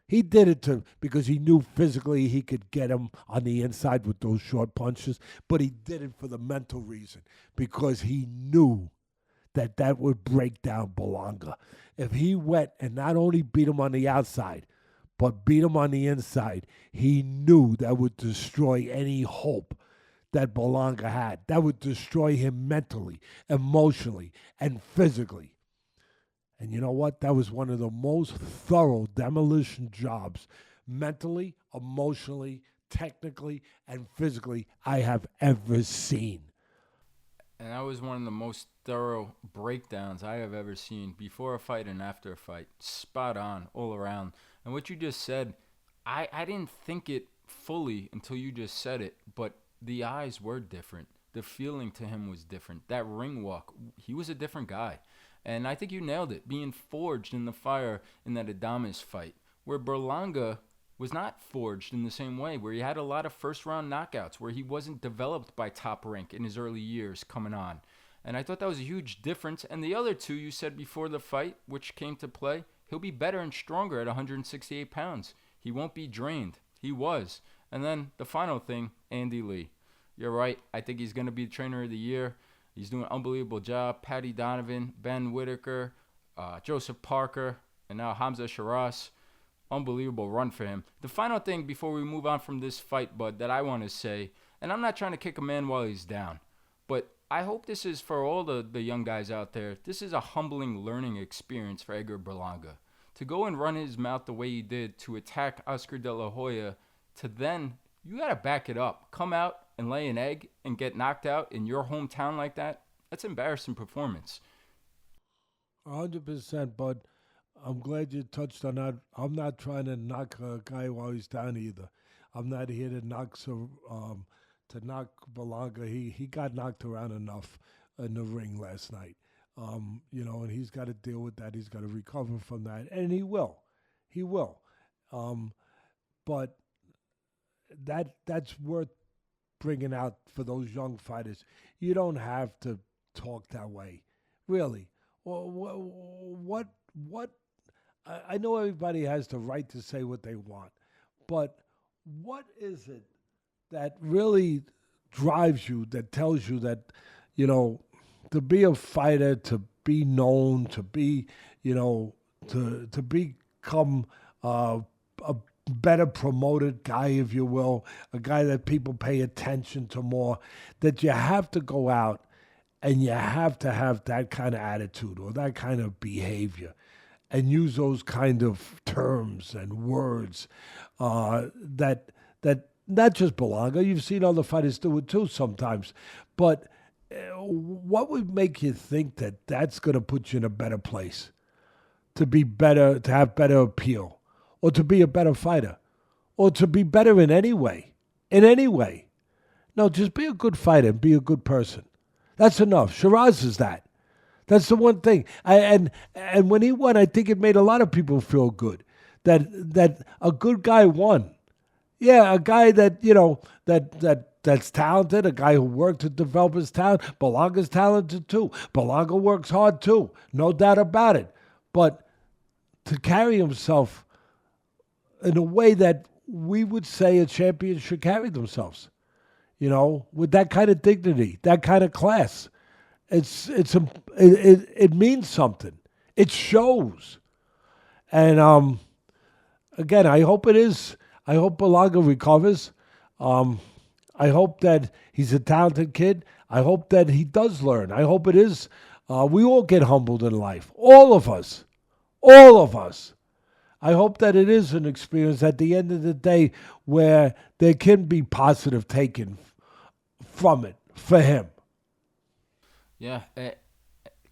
He did it because he knew physically he could get him on the inside with those short punches, but he did it for the mental reason because he knew that would break down Berlanga. If he went and not only beat him on the outside, but beat him on the inside, he knew that would destroy any hope that Berlanga had. That would destroy him mentally, emotionally, and physically. And you know what? That was one of the most thorough demolition jobs, mentally, emotionally, technically, and physically, I have ever seen. And that was one of the most thorough breakdowns I have ever seen before a fight and after a fight. Spot on, all around. And what you just said, I didn't think it fully until you just said it, but the eyes were different. The feeling to him was different. That ring walk, he was a different guy. And I think you nailed it, being forged in the fire in that Adames fight, where Berlanga was not forged in the same way, where he had a lot of first-round knockouts, where he wasn't developed by Top Rank in his early years coming on. And I thought that was a huge difference. And the other two you said before the fight, which came to play, he'll be better and stronger at 168 pounds. He won't be drained. He was. And then the final thing, Andy Lee. You're right. I think he's going to be the trainer of the year. He's doing an unbelievable job. Patty Donovan, Ben Whitaker, Joseph Parker, and now Hamzah Sheeraz. Unbelievable run for him. The final thing before we move on from this fight, Bud, that I want to say, and I'm not trying to kick a man while he's down, but I hope this is for all the young guys out there. This is a humbling learning experience for Edgar Berlanga. To go and run his mouth the way he did, to attack Oscar De La Hoya, to then, you got to back it up. Come out and lay an egg and get knocked out in your hometown like that, that's embarrassing performance. 100%, bud. I'm glad you touched on that. I'm not trying to knock a guy while he's down either. I'm not here to knock Berlanga. He got knocked around enough in the ring last night. And he's got to deal with that. He's got to recover from that, and he will. He will. But that's worth bringing out for those young fighters. You don't have to talk that way, really. What? I know everybody has the right to say what they want, but what is it that really drives you, that tells you that, you know, to be a fighter, to be known, to be, to become a better promoted guy, if you will, a guy that people pay attention to more, that you have to go out and you have to have that kind of attitude or that kind of behavior and use those kind of terms and words that not just Berlanga, you've seen other fighters do it too sometimes, but what would make you think that that's going to put you in a better place, to be better, to have better appeal, or to be a better fighter, or to be better in any way? In any way. No, just be a good fighter and be a good person. That's enough. Sheeraz is that. That's the one thing. And when he won, I think it made a lot of people feel good that a good guy won. Yeah, a guy that, that's talented, a guy who worked to develop his talent. Berlanga's talented too. Berlanga works hard too, no doubt about it. But to carry himself in a way that we would say a champion should carry themselves, with that kind of dignity, that kind of class, it means something. It shows. And again, I hope it is. I hope Berlanga recovers. I hope that he's a talented kid. I hope that he does learn. I hope it is. We all get humbled in life. All of us. All of us. I hope that it is an experience at the end of the day where there can be positive taken from it for him. Yeah, it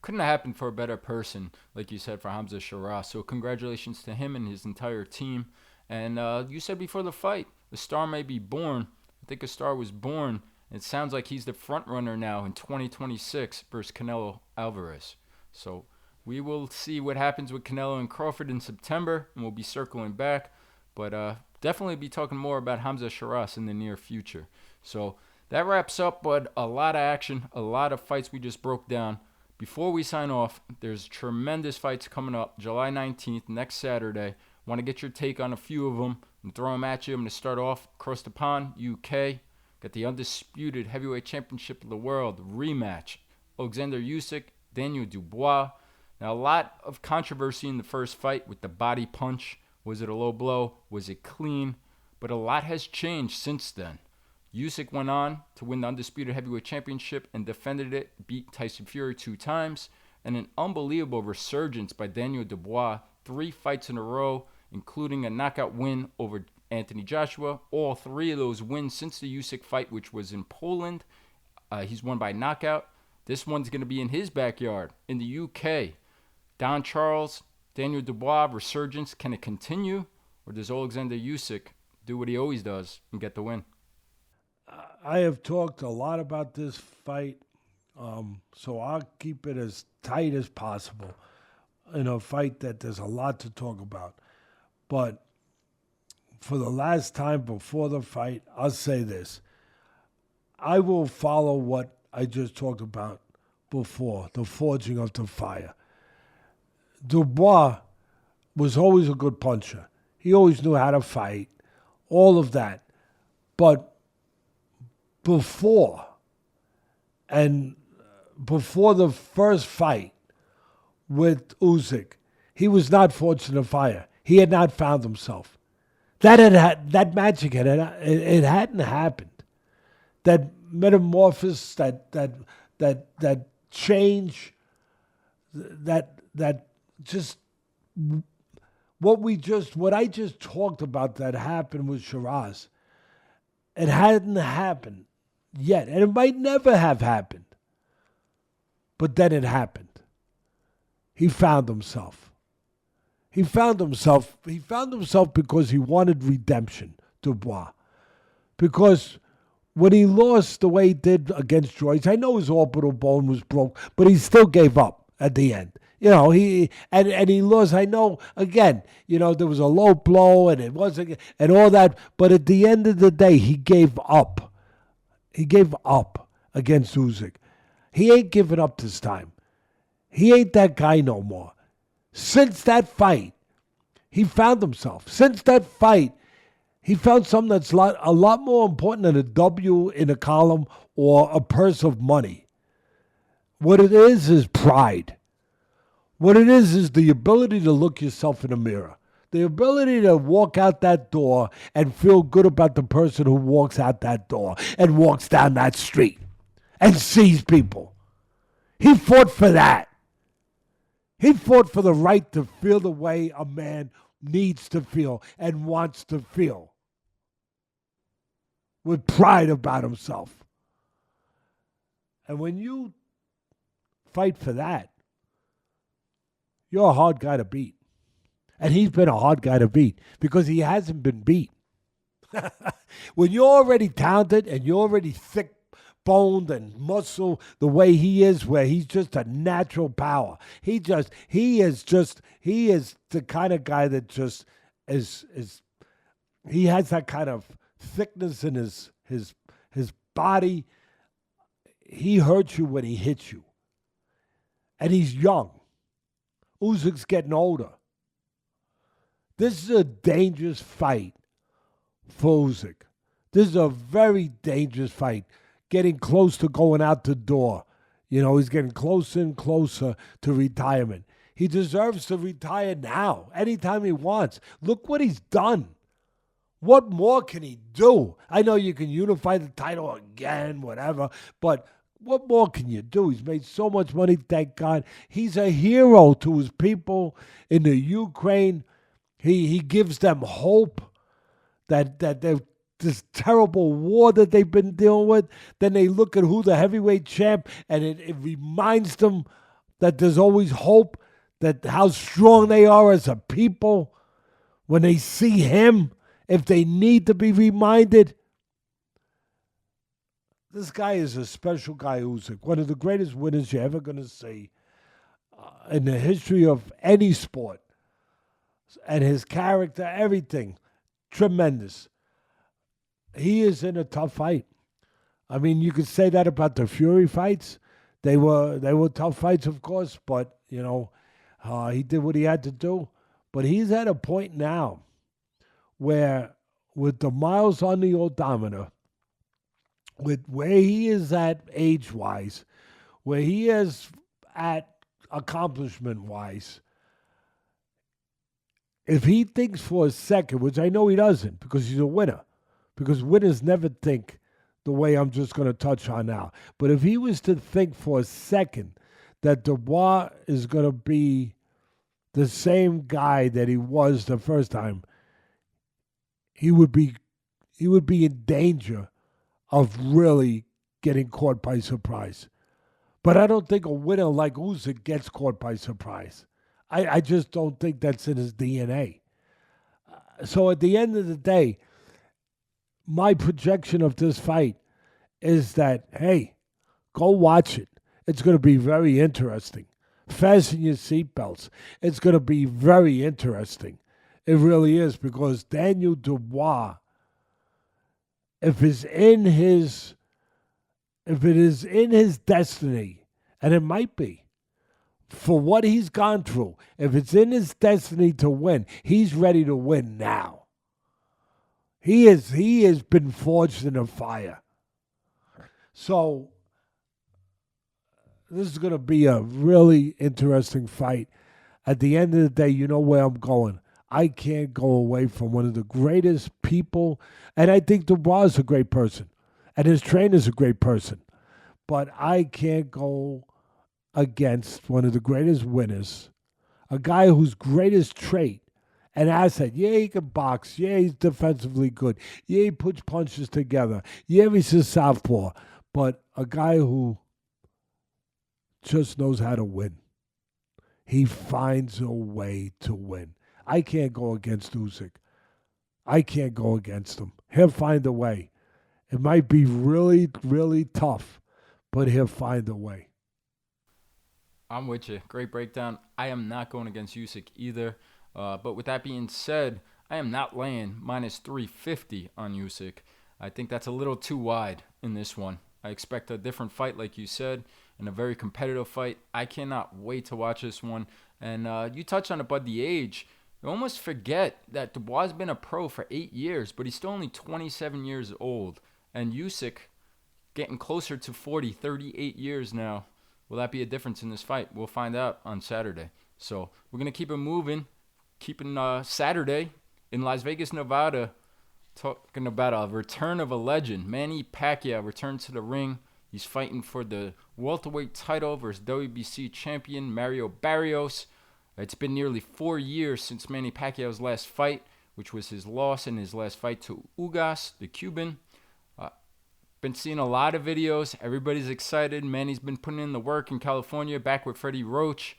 couldn't have happened for a better person, like you said, for Hamzah Sheeraz. So congratulations to him and his entire team. And you said before the fight, the star may be born. I think a star was born. It sounds like he's the front runner now in 2026 versus Canelo Alvarez. So we will see what happens with Canelo and Crawford in September, and we'll be circling back. But definitely be talking more about Hamzah Sheeraz in the near future. So that wraps up, but a lot of action, a lot of fights we just broke down. Before we sign off, there's tremendous fights coming up July 19th, next Saturday. Want to get your take on a few of them and throw them at you. I'm going to start off across the pond, UK. Got the undisputed heavyweight championship of the world rematch. Alexander Usyk, Daniel Dubois. Now, a lot of controversy in the first fight with the body punch. Was it a low blow? Was it clean? But a lot has changed since then. Usyk went on to win the undisputed heavyweight championship and defended it, beat Tyson Fury 2 times, and an unbelievable resurgence by Daniel Dubois, 3 fights in a row, including a knockout win over Anthony Joshua. All 3 of those wins since the Usyk fight, which was in Poland. He's won by knockout. This one's going to be in his backyard in the UK. Don Charles, Daniel Dubois, resurgence. Can it continue? Or does Alexander Usyk do what he always does and get the win? I have talked a lot about this fight, so I'll keep it as tight as possible in a fight that there's a lot to talk about. But for the last time before the fight, I'll say this. I will follow what I just talked about before, the forging of the fire. Dubois was always a good puncher. He always knew how to fight, all of that. But before the first fight with Usyk, he was not forged in the fire. He had not found himself. That magic it hadn't happened. That metamorphosis, that change, that just what I just talked about that happened with Sheeraz. It hadn't happened yet, and it might never have happened. But then it happened. He found himself. He found himself because he wanted redemption, Dubois. Because when he lost the way he did against Joyce, I know his orbital bone was broke, but he still gave up at the end. He lost. I know, again, there was a low blow and it wasn't, and all that, but at the end of the day, he gave up. He gave up against Usyk. He ain't giving up this time. He ain't that guy no more. Since that fight, he found himself. Since that fight, He found something that's a lot more important than a W in a column or a purse of money. What it is pride. What it is the ability to look yourself in the mirror. The ability to walk out that door and feel good about the person who walks out that door and walks down that street and sees people. He fought for that. He fought for the right to feel the way a man needs to feel and wants to feel, with pride about himself. And when you fight for that, you're a hard guy to beat. And he's been a hard guy to beat because he hasn't been beat. When you're already talented and you're already thick-boned and muscle the way he is, where he's just a natural power. He is the kind of guy that just is he has that kind of thickness in his body. He hurts you when he hits you. And he's young. Usyk's getting older. This is a dangerous fight for Usyk. This is a very dangerous fight. Getting close to going out the door. He's getting closer and closer to retirement. He deserves to retire now, anytime he wants. Look what he's done. What more can he do? I know you can unify the title again, whatever, but what more can you do? He's made so much money, thank God. He's a hero to his people in the Ukraine. He gives them hope that this terrible war that they've been dealing with. Then they look at who the heavyweight champ, and it reminds them that there's always hope, that how strong they are as a people when they see him, if they need to be reminded. This guy is a special guy, Usyk. One of the greatest winners you're ever going to see in the history of any sport. And his character, everything, tremendous. He is in a tough fight. I mean, you could say that about the Fury fights. They were tough fights, of course, but, he did what he had to do. But he's at a point now where, with the miles on the odometer, with where he is at age-wise, where he is at accomplishment-wise, if he thinks for a second, which I know he doesn't because he's a winner, because winners never think the way I'm just going to touch on now. But if he was to think for a second that Dubois is going to be the same guy that he was the first time, he would be in danger of really getting caught by surprise. But I don't think a winner like Usyk gets caught by surprise. I just don't think that's in his DNA. So at the end of the day, my projection of this fight is that, hey, go watch it. It's going to be very interesting. Fasten your seatbelts. It's going to be very interesting. It really is, because Daniel Dubois, if it is in his destiny, and it might be, for what he's gone through, if it's in his destiny to win, he's ready to win now. He has been forged in a fire. So this is going to be a really interesting fight. At the end of the day, you know where I'm going. I can't go away from one of the greatest people, and I think Dubois is a great person, and his trainer's a great person, but I can't go against one of the greatest winners, a guy whose greatest trait and asset, yeah, he can box, yeah, he's defensively good, yeah, he puts punches together, yeah, he's a southpaw, but a guy who just knows how to win. He finds a way to win. I can't go against Usyk. I can't go against him. He'll find a way. It might be really, really tough, but he'll find a way. I'm with you. Great breakdown. I am not going against Usyk either. But with that being said, I am not laying minus 350 on Usyk. I think that's a little too wide in this one. I expect a different fight, like you said, and a very competitive fight. I cannot wait to watch this one. And you touched on it, bud, the age. I almost forget that Dubois has been a pro for 8 years, but he's still only 27 years old. And Usyk getting closer to 40, 38 years now. Will that be a difference in this fight? We'll find out on Saturday. So we're going to keep it moving, keeping Saturday in Las Vegas, Nevada, talking about a return of a legend. Manny Pacquiao returned to the ring. He's fighting for the welterweight title versus WBC champion Mario Barrios. It's been nearly 4 years since Manny Pacquiao's last fight, which was his loss in his last fight to Usyk, the Cuban. Been seeing a lot of videos. Everybody's excited. Manny's been putting in the work in California, back with Freddie Roach.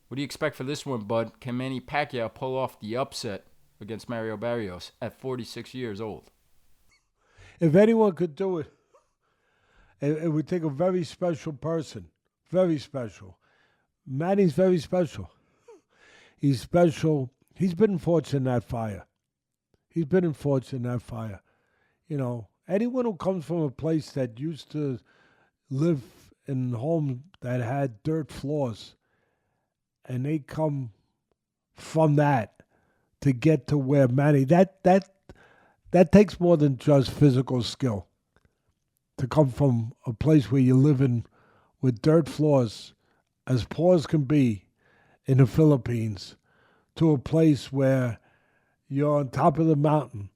What do you expect for this one, bud? Can Manny Pacquiao pull off the upset against Mario Barrios at 46 years old? If anyone could do it, it would take a very special person. Very special. Manny's very special. He's special. He's been fortunate in that fire. He's been fortunate in that fire. You know, anyone who comes from a place that used to live in a home that had dirt floors, and they come from that to get to where Manny, that takes more than just physical skill. To come from a place where you live in with dirt floors, as poor as can be in the Philippines, to a place where you're on top of the mountain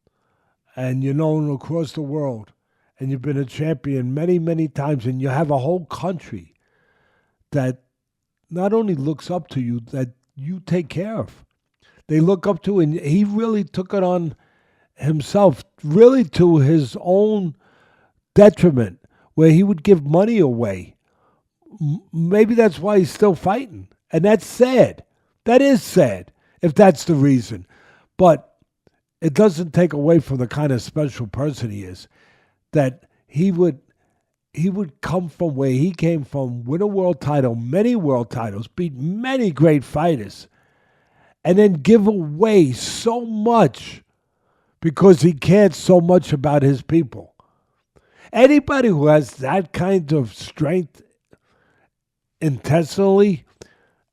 and you're known across the world and you've been a champion many, many times, and you have a whole country that not only looks up to you, that you take care of. They look up to, and he really took it on himself, really to his own detriment, where he would give money away. Maybe that's why he's still fighting. And that's sad. That is sad, if that's the reason. But it doesn't take away from the kind of special person he is, that he would come from where he came from, win a world title, many world titles, beat many great fighters, and then give away so much because he cared so much about his people. Anybody who has that kind of strength intestinally,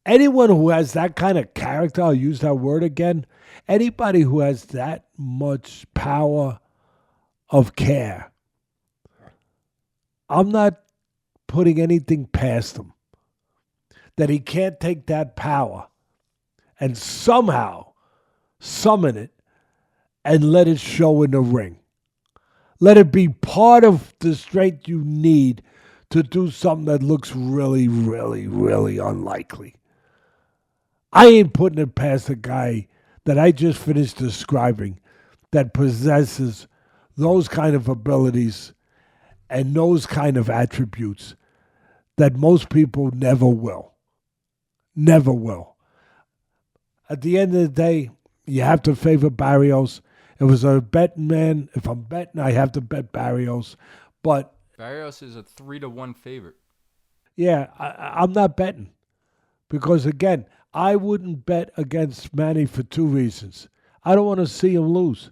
anyone who has that kind of character, I'll use that word again, anybody who has that much power of care, I'm not putting anything past him, that he can't take that power and somehow summon it and let it show in the ring. Let it be part of the strength you need to do something that looks really, really, really unlikely. I ain't putting it past a guy that I just finished describing that possesses those kind of abilities and those kind of attributes that most people never will. Never will. At the end of the day, you have to favor Barrios. If it was a betting man, if I'm betting, I have to bet Barrios. But Barrios is a 3-1 favorite. Yeah, I'm not betting. Because again, I wouldn't bet against Manny for two reasons. I don't want to see him lose.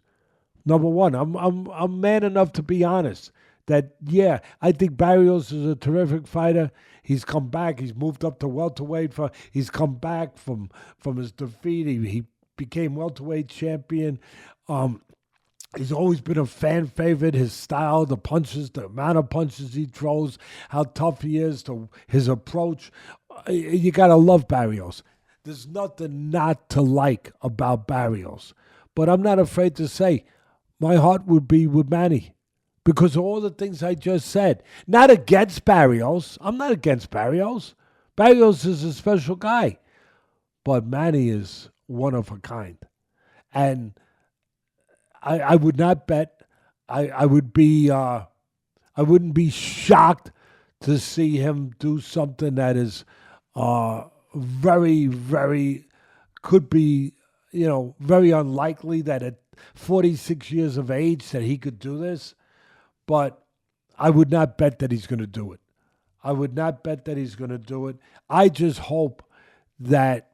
Number one, I'm man enough to be honest that, yeah, I think Barrios is a terrific fighter. He's come back. He's moved up to welterweight. He's come back from his defeat. He became welterweight champion. He's always been a fan favorite. His style, the punches, the amount of punches he throws, how tough he is, to his approach. You got to love Barrios. There's nothing not to like about Barrios. But I'm not afraid to say my heart would be with Manny because of all the things I just said. Not against Barrios. I'm not against Barrios. Barrios is a special guy. But Manny is one of a kind. And I would not bet. I would be. I wouldn't be shocked to see him do something that is very, very could be, very unlikely that at 46 years of age that he could do this. But I would not bet that he's going to do it. I would not bet that he's going to do it. I just hope that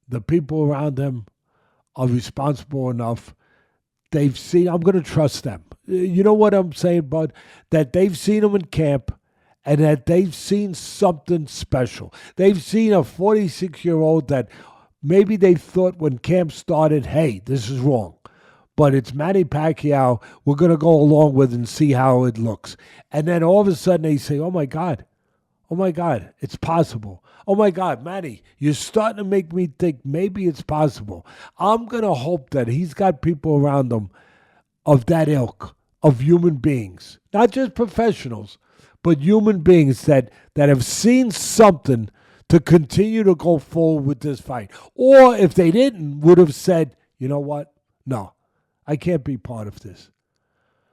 the people around him are responsible enough. They've seen, I'm going to trust them. You know what I'm saying, bud? That they've seen him in camp and that they've seen something special. They've seen a 46-year-old that maybe they thought when camp started, hey, this is wrong. But it's Manny Pacquiao we're going to go along with and see how it looks. And then all of a sudden they say, oh my God, it's possible. Oh my God, Manny, you're starting to make me think maybe it's possible. I'm going to hope that he's got people around him of that ilk, of human beings, not just professionals, but human beings that have seen something to continue to go forward with this fight. Or if they didn't, would have said, you know what? No, I can't be part of this.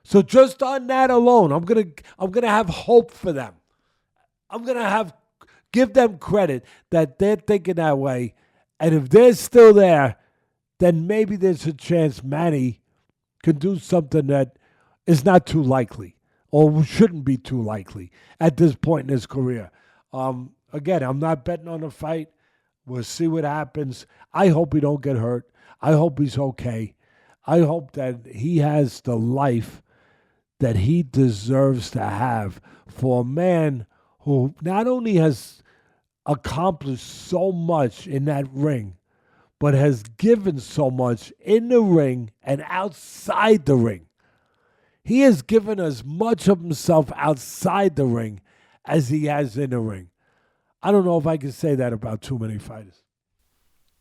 So just on that alone, I'm gonna have hope for them. I'm gonna give them credit that they're thinking that way. And if they're still there, then maybe there's a chance Manny can do something that is not too likely or shouldn't be too likely at this point in his career. Again, I'm not betting on the fight. We'll see what happens. I hope he don't get hurt. I hope he's okay. I hope that he has the life that he deserves to have for a man who not only has accomplished so much in that ring, but has given so much in the ring and outside the ring. He has given as much of himself outside the ring as he has in the ring. I don't know if I can say that about too many fighters.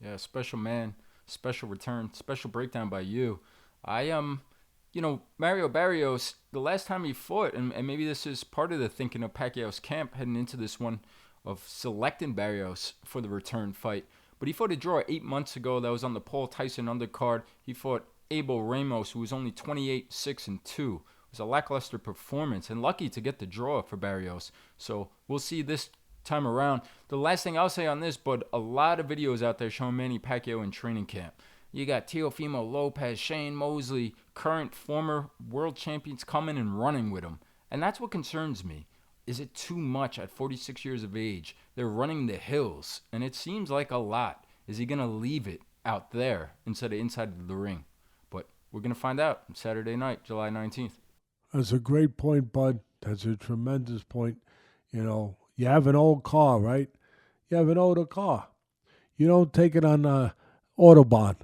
Yeah, special man, special return, special breakdown by you. Mario Barrios, the last time he fought, and maybe this is part of the thinking of Pacquiao's camp heading into this one of selecting Barrios for the return fight. But he fought a draw 8 months ago that was on the Paul Tyson undercard. He fought Abel Ramos, who was only 28, 6-2. It was a lackluster performance and lucky to get the draw for Barrios. So we'll see this time around. The last thing I'll say on this, but a lot of videos out there showing Manny Pacquiao in training camp. You got Teofimo Lopez, Shane Mosley, current former world champions coming and running with him. And that's what concerns me. Is it too much at 46 years of age? They're running the hills, and it seems like a lot. Is he going to leave it out there instead of inside of the ring? But we're going to find out Saturday night, July 19th. That's a great point, Bud. That's a tremendous point. You know, you have an old car, right? You have an older car. You don't take it on Autobahn.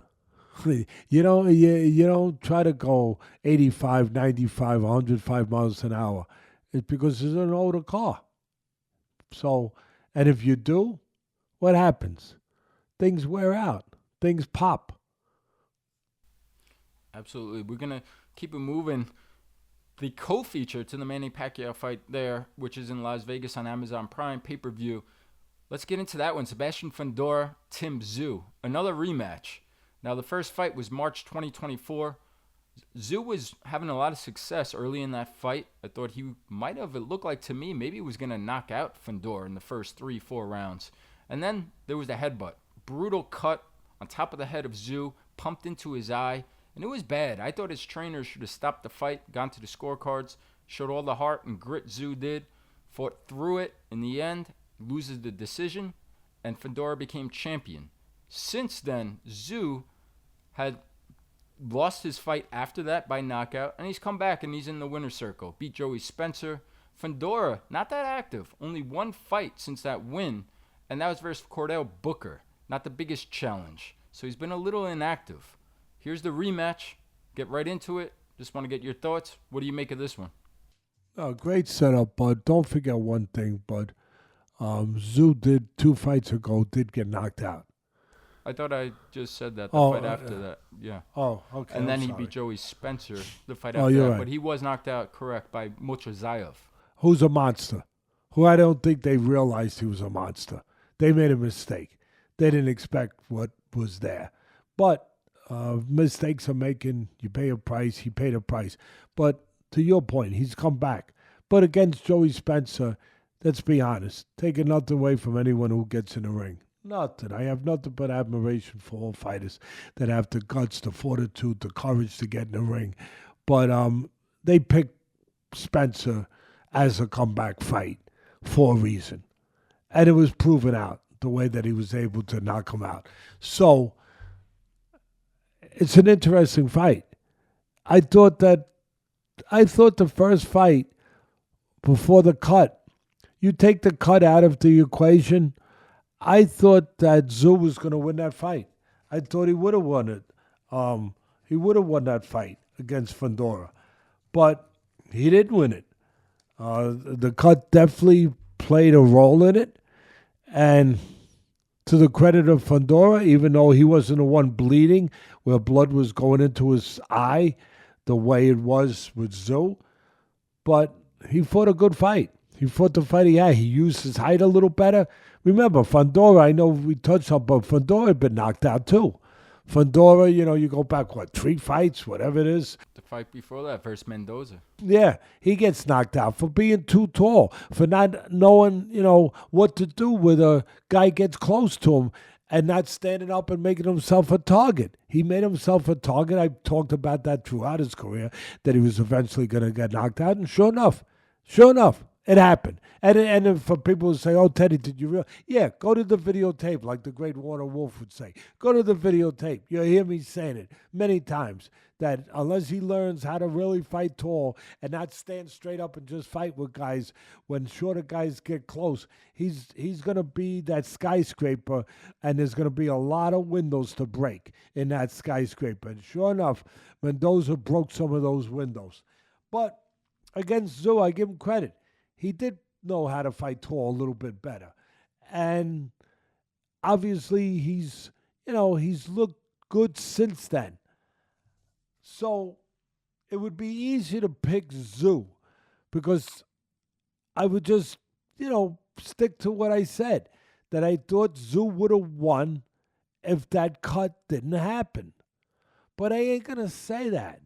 You don't try to go 85, 95, 105 miles an hour. It's because it's an older car. So, and if you do, what happens? Things wear out. Things pop. Absolutely. We're going to keep it moving. The co-feature to the Manny Pacquiao fight there, which is in Las Vegas on Amazon Prime pay-per-view. Let's get into that one. Sebastian Fundora, Tszyu. Another rematch. Now, the first fight was March 2024. Tszyu was having a lot of success early in that fight. I thought he might have, it looked like to me, maybe he was going to knock out Fundora in the first 3-4 rounds. And then there was the headbutt. Brutal cut on top of the head of Tszyu, pumped into his eye. And it was bad. I thought his trainer should have stopped the fight, gone to the scorecards, showed all the heart and grit Tszyu did, fought through it. In the end, loses the decision, and Fundora became champion. Since then, Tszyu had lost his fight after that by knockout, and he's come back and he's in the winner's circle. Beat Joey Spencer. Fundora, not that active. Only one fight since that win, and that was versus Cordell Booker. Not the biggest challenge. So he's been a little inactive. Here's the rematch. Get right into it. Just want to get your thoughts. What do you make of this one? Oh, great setup, Bud. Don't forget one thing, Bud. Tszyu did 2 fights ago, did get knocked out. I thought I just said that the fight after that. Yeah. Oh, okay. And then he beat Joey Spencer the fight after that. Right. But he was knocked out, correct, by Mochazayev. Who's a monster. Who I don't think they realized he was a monster. They made a mistake. They didn't expect what was there. But mistakes are making, you pay a price, he paid a price. But to your point, he's come back. But against Joey Spencer, let's be honest, taking nothing away from anyone who gets in the ring. Nothing. I have nothing but admiration for all fighters that have the guts, the fortitude, the courage to get in the ring. But they picked Spencer as a comeback fight for a reason. And it was proven out the way that he was able to knock him out. So it's an interesting fight. I thought the first fight before the cut, you take the cut out of the equation, I thought that Tszyu was going to win that fight. I thought he would have won it. He would have won that fight against Fundora, but he didn't win it. The cut definitely played a role in it, and to the credit of Fundora, even though he wasn't the one bleeding, where blood was going into his eye, the way it was with Tszyu, but he fought a good fight. He fought the fight he had. He used his height a little better. Remember, Fundora, I know we touched on, but Fundora had been knocked out too. Fundora, you go back, 3 fights, whatever it is. The fight before that versus Mendoza. Yeah, he gets knocked out for being too tall, for not knowing, what to do when a guy gets close to him and not standing up and making himself a target. He made himself a target. I talked about that throughout his career, that he was eventually going to get knocked out, and sure enough, it happened. And for people who say, oh, Teddy, did you really? Yeah, go to the videotape, like the great Warner Wolf would say. Go to the videotape. You'll hear me saying it many times, that unless he learns how to really fight tall and not stand straight up and just fight with guys, when shorter guys get close, he's going to be that skyscraper, and there's going to be a lot of windows to break in that skyscraper. And sure enough, Mendoza broke some of those windows. But against Tszyu, I give him credit. He did know how to fight tall a little bit better. And obviously he's looked good since then. So it would be easy to pick Tszyu, because I would just, stick to what I said, that I thought Tszyu would have won if that cut didn't happen. But I ain't going to say that,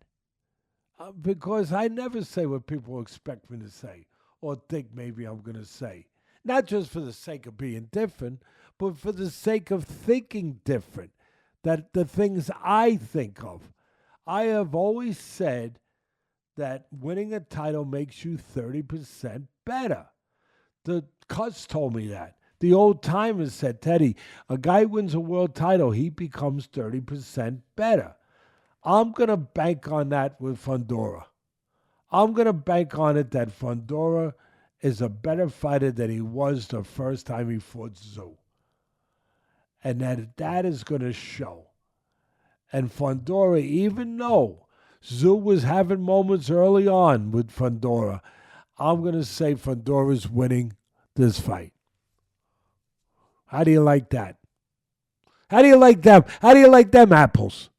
because I never say what people expect me to say or think maybe I'm going to say. Not just for the sake of being different, but for the sake of thinking different, that the things I think of. I have always said that winning a title makes you 30% better. The cuts told me that. The old timers said, Teddy, a guy wins a world title, he becomes 30% better. I'm going to bank on that with Fundora. I'm going to bank on it that Fundora is a better fighter than he was the first time he fought Tszyu. And that is going to show. And Fundora, even though Tszyu was having moments early on with Fundora, I'm going to say Fundora's winning this fight. How do you like that? How do you like them? How do you like them apples?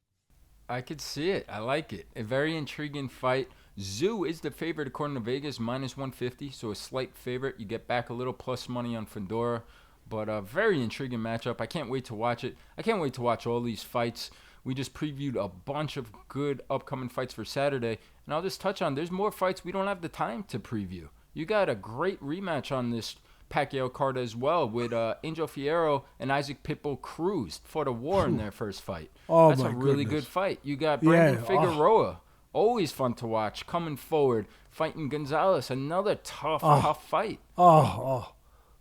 I could see it. I like it. A very intriguing fight. Tszyu is the favorite according to Vegas, minus 150, so a slight favorite. You get back a little plus money on Fundora, but a very intriguing matchup. I can't wait to watch it. I can't wait to watch all these fights. We just previewed a bunch of good upcoming fights for Saturday, and I'll just touch on, there's more fights we don't have the time to preview. You got a great rematch on this Pacquiao card as well, with Angel Fierro and Isaac Pitbull Cruz fought a war in their first fight. Oh, that's my a really goodness. good fight. You got Brandon Yeah, Figueroa. Always fun to watch. Coming forward, fighting Gonzalez. Another tough fight.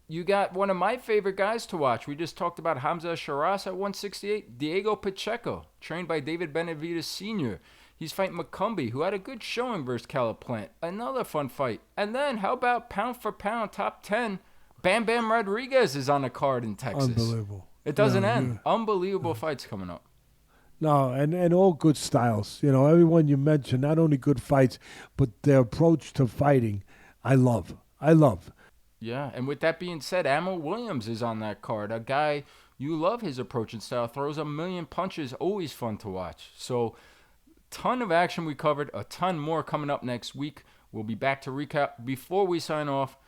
You got one of my favorite guys to watch. We just talked about Hamzah Sheeraz at 168. Diego Pacheco, trained by David Benavidez Sr. He's fighting McCumbee, who had a good showing versus Calaplant. Another fun fight. And then, how about pound for pound, top 10? Bam Bam Rodriguez is on the card in Texas. Unbelievable. It doesn't end. Unbelievable fights coming up. No, and all good styles. Everyone you mentioned, not only good fights, but their approach to fighting, I love. Yeah, and with that being said, Ammo Williams is on that card. A guy, you love his approach and style, throws a million punches, always fun to watch. So, ton of action we covered, a ton more coming up next week. We'll be back to recap. Before we sign off,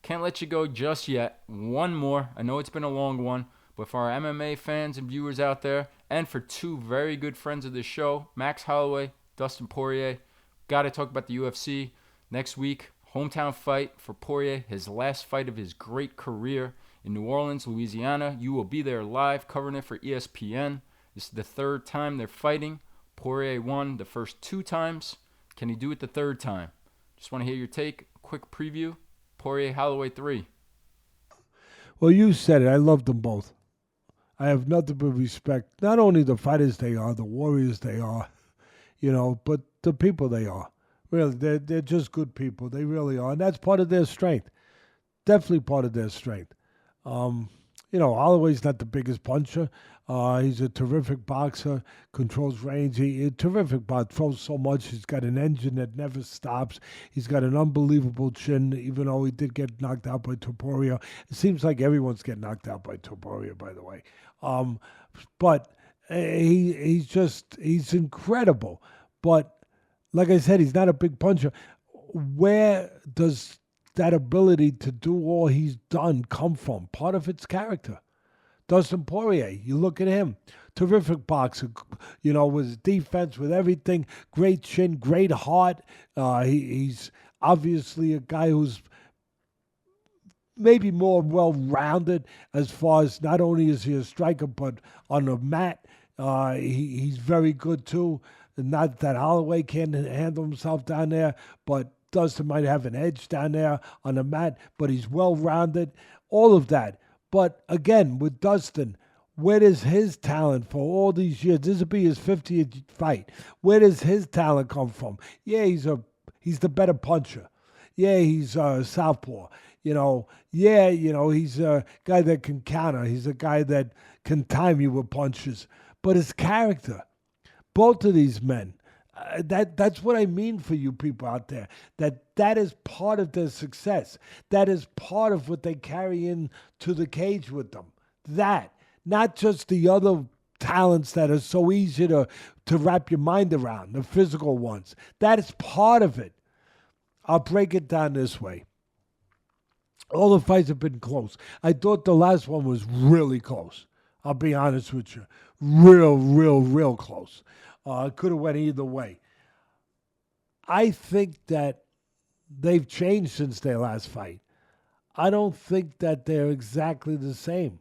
can't let you go just yet. One more. I know it's been a long one, but for our MMA fans and viewers out there, and for two very good friends of the show, Max Holloway, Dustin Poirier, got to talk about the UFC. Next week, hometown fight for Poirier, his last fight of his great career in New Orleans, Louisiana. You will be there live, covering it for ESPN. This is the third time they're fighting. Poirier won the first 2 times. Can he do it the third time? Just want to hear your take. Quick preview. Poirier Holloway 3. Well, you said it. I love them both. I have nothing but respect, not only the fighters they are, the warriors they are, but the people they are. Really, they're just good people. They really are. And that's part of their strength. Definitely part of their strength. Holloway's not the biggest puncher. He's a terrific boxer, controls range. He terrific boxer, throws so much. He's got an engine that never stops. He's got an unbelievable chin, even though he did get knocked out by Poirier. It seems like everyone's getting knocked out by Poirier, by the way. But he's incredible. But like I said, he's not a big puncher. Where does that ability to do all he's done come from? Part of it's character. Dustin Poirier, you look at him, terrific boxer, with his defense, with everything, great chin, great heart. He's obviously a guy who's maybe more well-rounded as far as not only is he a striker, but on the mat, he's very good too. Not that Holloway can't handle himself down there, but Dustin might have an edge down there on the mat, but he's well-rounded, all of that. But again, with Dustin, where does his talent for all these years? This will be his 50th fight. Where does his talent come from? Yeah, he's the better puncher. Yeah, he's southpaw. He's a guy that can counter. He's a guy that can time you with punches. But his character, both of these men, that's what I mean for you people out there. That is part of their success. That is part of what they carry in to the cage with them. That, not just the other talents that are so easy to wrap your mind around, the physical ones. That is part of it. I'll break it down this way. All the fights have been close. I thought the last one was really close. I'll be honest with you. Real close. It could have went either way. I think that they've changed since their last fight. I don't think that they're exactly the same.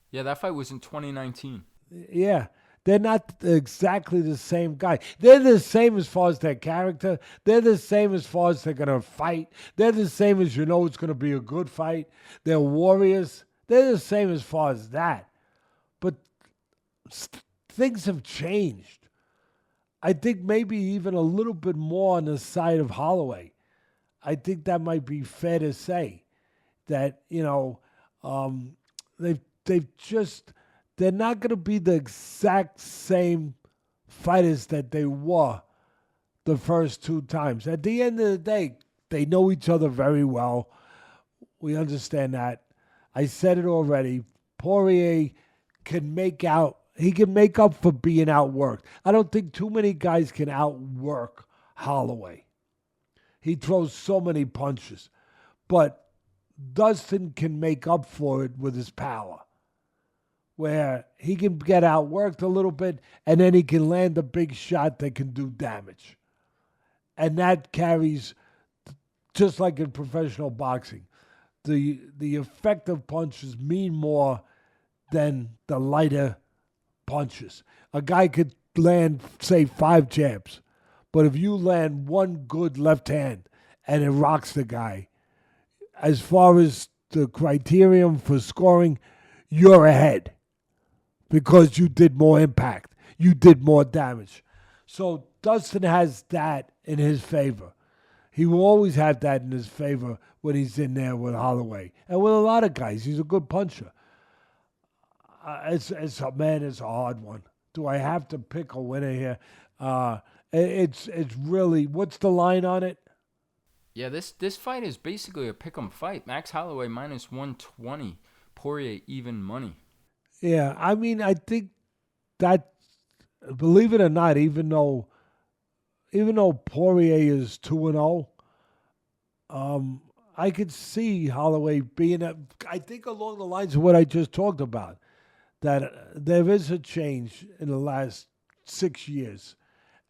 Yeah, that fight was in 2019. Yeah, they're not exactly the same guy. They're the same as far as their character. They're the same as far as they're going to fight. They're the same as it's going to be a good fight. They're warriors. They're the same as far as that. But things have changed. I think maybe even a little bit more on the side of Holloway. I think that might be fair to say that, they're not going to be the exact same fighters that they were the first two times. At the end of the day, they know each other very well. We understand that. I said it already. Poirier can make up for being outworked. I don't think too many guys can outwork Holloway. He throws so many punches. But Dustin can make up for it with his power, where he can get outworked a little bit, and then he can land a big shot that can do damage. And that carries, just like in professional boxing, the effective punches mean more than the lighter punches. A guy could land, say, 5 jabs, but if you land one good left hand and it rocks the guy, as far as the criterion for scoring, you're ahead because you did more impact. You did more damage. So Dustin has that in his favor. He will always have that in his favor when he's in there with Holloway. And with a lot of guys, he's a good puncher. It's a hard one. Do I have to pick a winner here? It's really, what's the line on it? Yeah, this fight is basically a pick'em fight. Max Holloway minus 120, Poirier even money. Yeah, I mean, I think that, believe it or not, even though Poirier is 2-0, I could see Holloway being I think along the lines of what I just talked about, that there is a change in the last 6 years,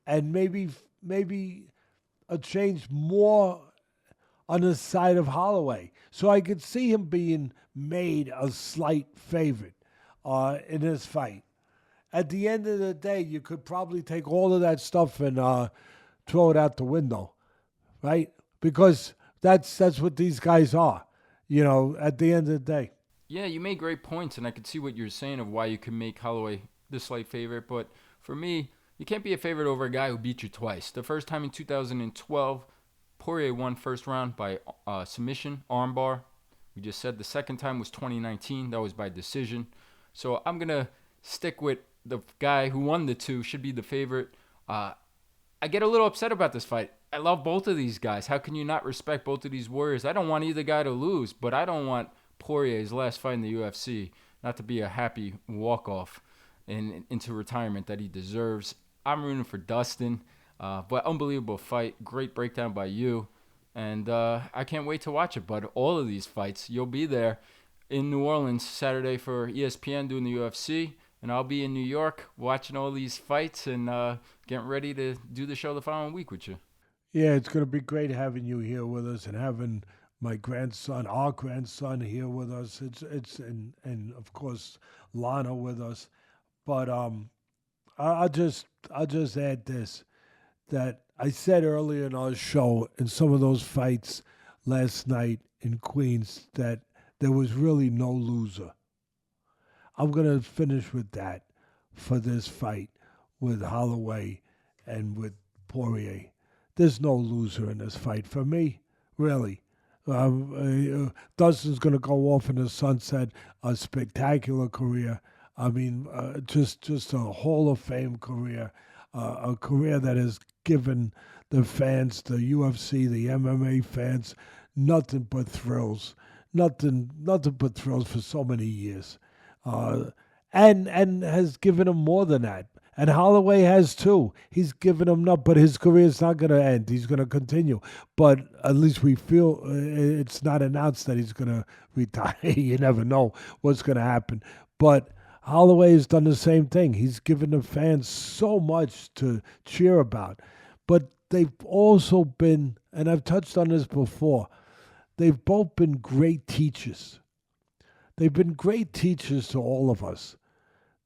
and maybe a change more on the side of Holloway. So I could see him being made a slight favorite in this fight. At the end of the day, you could probably take all of that stuff and throw it out the window, right? Because that's what these guys are, at the end of the day. Yeah, you made great points, and I could see what you're saying of why you can make Holloway the slight favorite. But for me, you can't be a favorite over a guy who beat you twice. The first time in 2012, Poirier won first round by submission, armbar. We just said the second time was 2019. That was by decision. So I'm going to stick with the guy who won the two, should be the favorite. I get a little upset about this fight. I love both of these guys. How can you not respect both of these warriors? I don't want either guy to lose, but I don't want Poirier's last fight in the UFC not to be a happy walk-off into retirement that he deserves. I'm rooting for Dustin, but unbelievable fight. Great breakdown by you, and I can't wait to watch it, bud. All of these fights, you'll be there in New Orleans Saturday for ESPN doing the UFC, and I'll be in New York watching all these fights and getting ready to do the show the following week with you. Yeah, it's going to be great having you here with us and having my grandson, our grandson, here with us. It's and of course Lana with us. But I'll just add this, that I said earlier in our show in some of those fights last night in Queens that there was really no loser. I'm going to finish with that for this fight with Holloway and with Poirier. There's no loser in this fight for me, really. Dustin's going to go off in the sunset, a spectacular career. I mean, just a Hall of Fame career, a career that has given the fans, the UFC, the MMA fans, nothing but thrills, nothing but thrills for so many years, and has given them more than that. And Holloway has too. He's given him up, but his career's not going to end. He's going to continue. But at least we feel it's not announced that he's going to retire. You never know what's going to happen. But Holloway has done the same thing. He's given the fans so much to cheer about. But they've also been, and I've touched on this before, they've both been great teachers. They've been great teachers to all of us,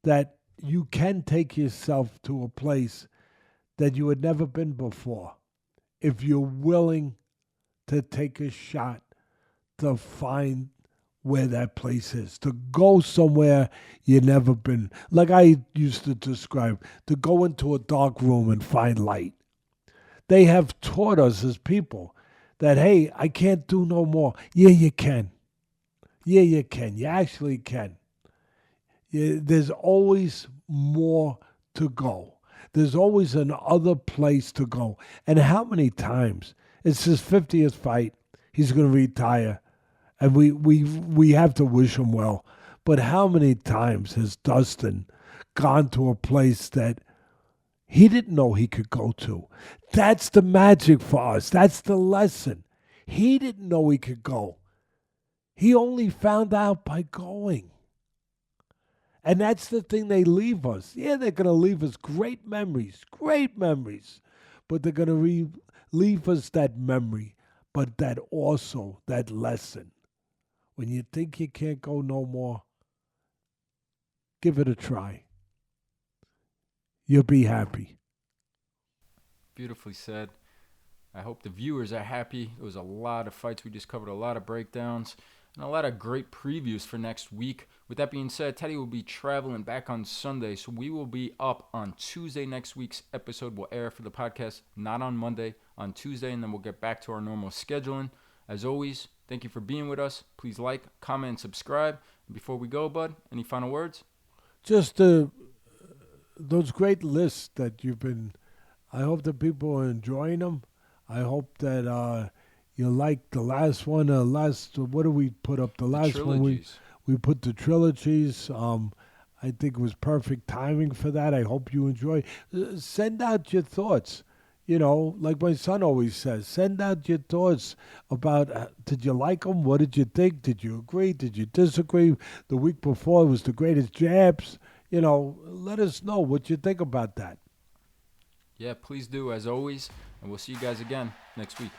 that you can take yourself to a place that you had never been before if you're willing to take a shot to find where that place is, to go somewhere you've never been. Like I used to describe, to go into a dark room and find light. They have taught us as people that, hey, I can't do no more. Yeah, you can. Yeah, you can. You actually can. There's always more to go. There's always another place to go. And how many times? It's his 50th fight. He's going to retire. And we have to wish him well. But how many times has Dustin gone to a place that he didn't know he could go to? That's the magic for us. That's the lesson. He didn't know he could go. He only found out by going. And that's the thing they leave us. Yeah, they're going to leave us great memories. But they're going to leave us that memory, but that also, that lesson. When you think you can't go no more, give it a try. You'll be happy. Beautifully said. I hope the viewers are happy. There was a lot of fights. We just covered a lot of breakdowns and a lot of great previews for next week. With that being said, Teddy will be traveling back on Sunday, so we will be up on Tuesday. Next week's episode will air for the podcast, not on Monday, on Tuesday, and then we'll get back to our normal scheduling. As always, thank you for being with us. Please like, comment, and subscribe. And before we go, bud, any final words? Just those great lists that you've been, I hope that people are enjoying them. I hope that you like the last one. What do we put up? The last one we put the trilogies. I think it was perfect timing for that. I hope you enjoy. Send out your thoughts. You know, like my son always says, send out your thoughts about, did you like them? What did you think? Did you agree? Did you disagree? The week before was the greatest jabs. You know, let us know what you think about that. Yeah, please do, as always. And we'll see you guys again next week.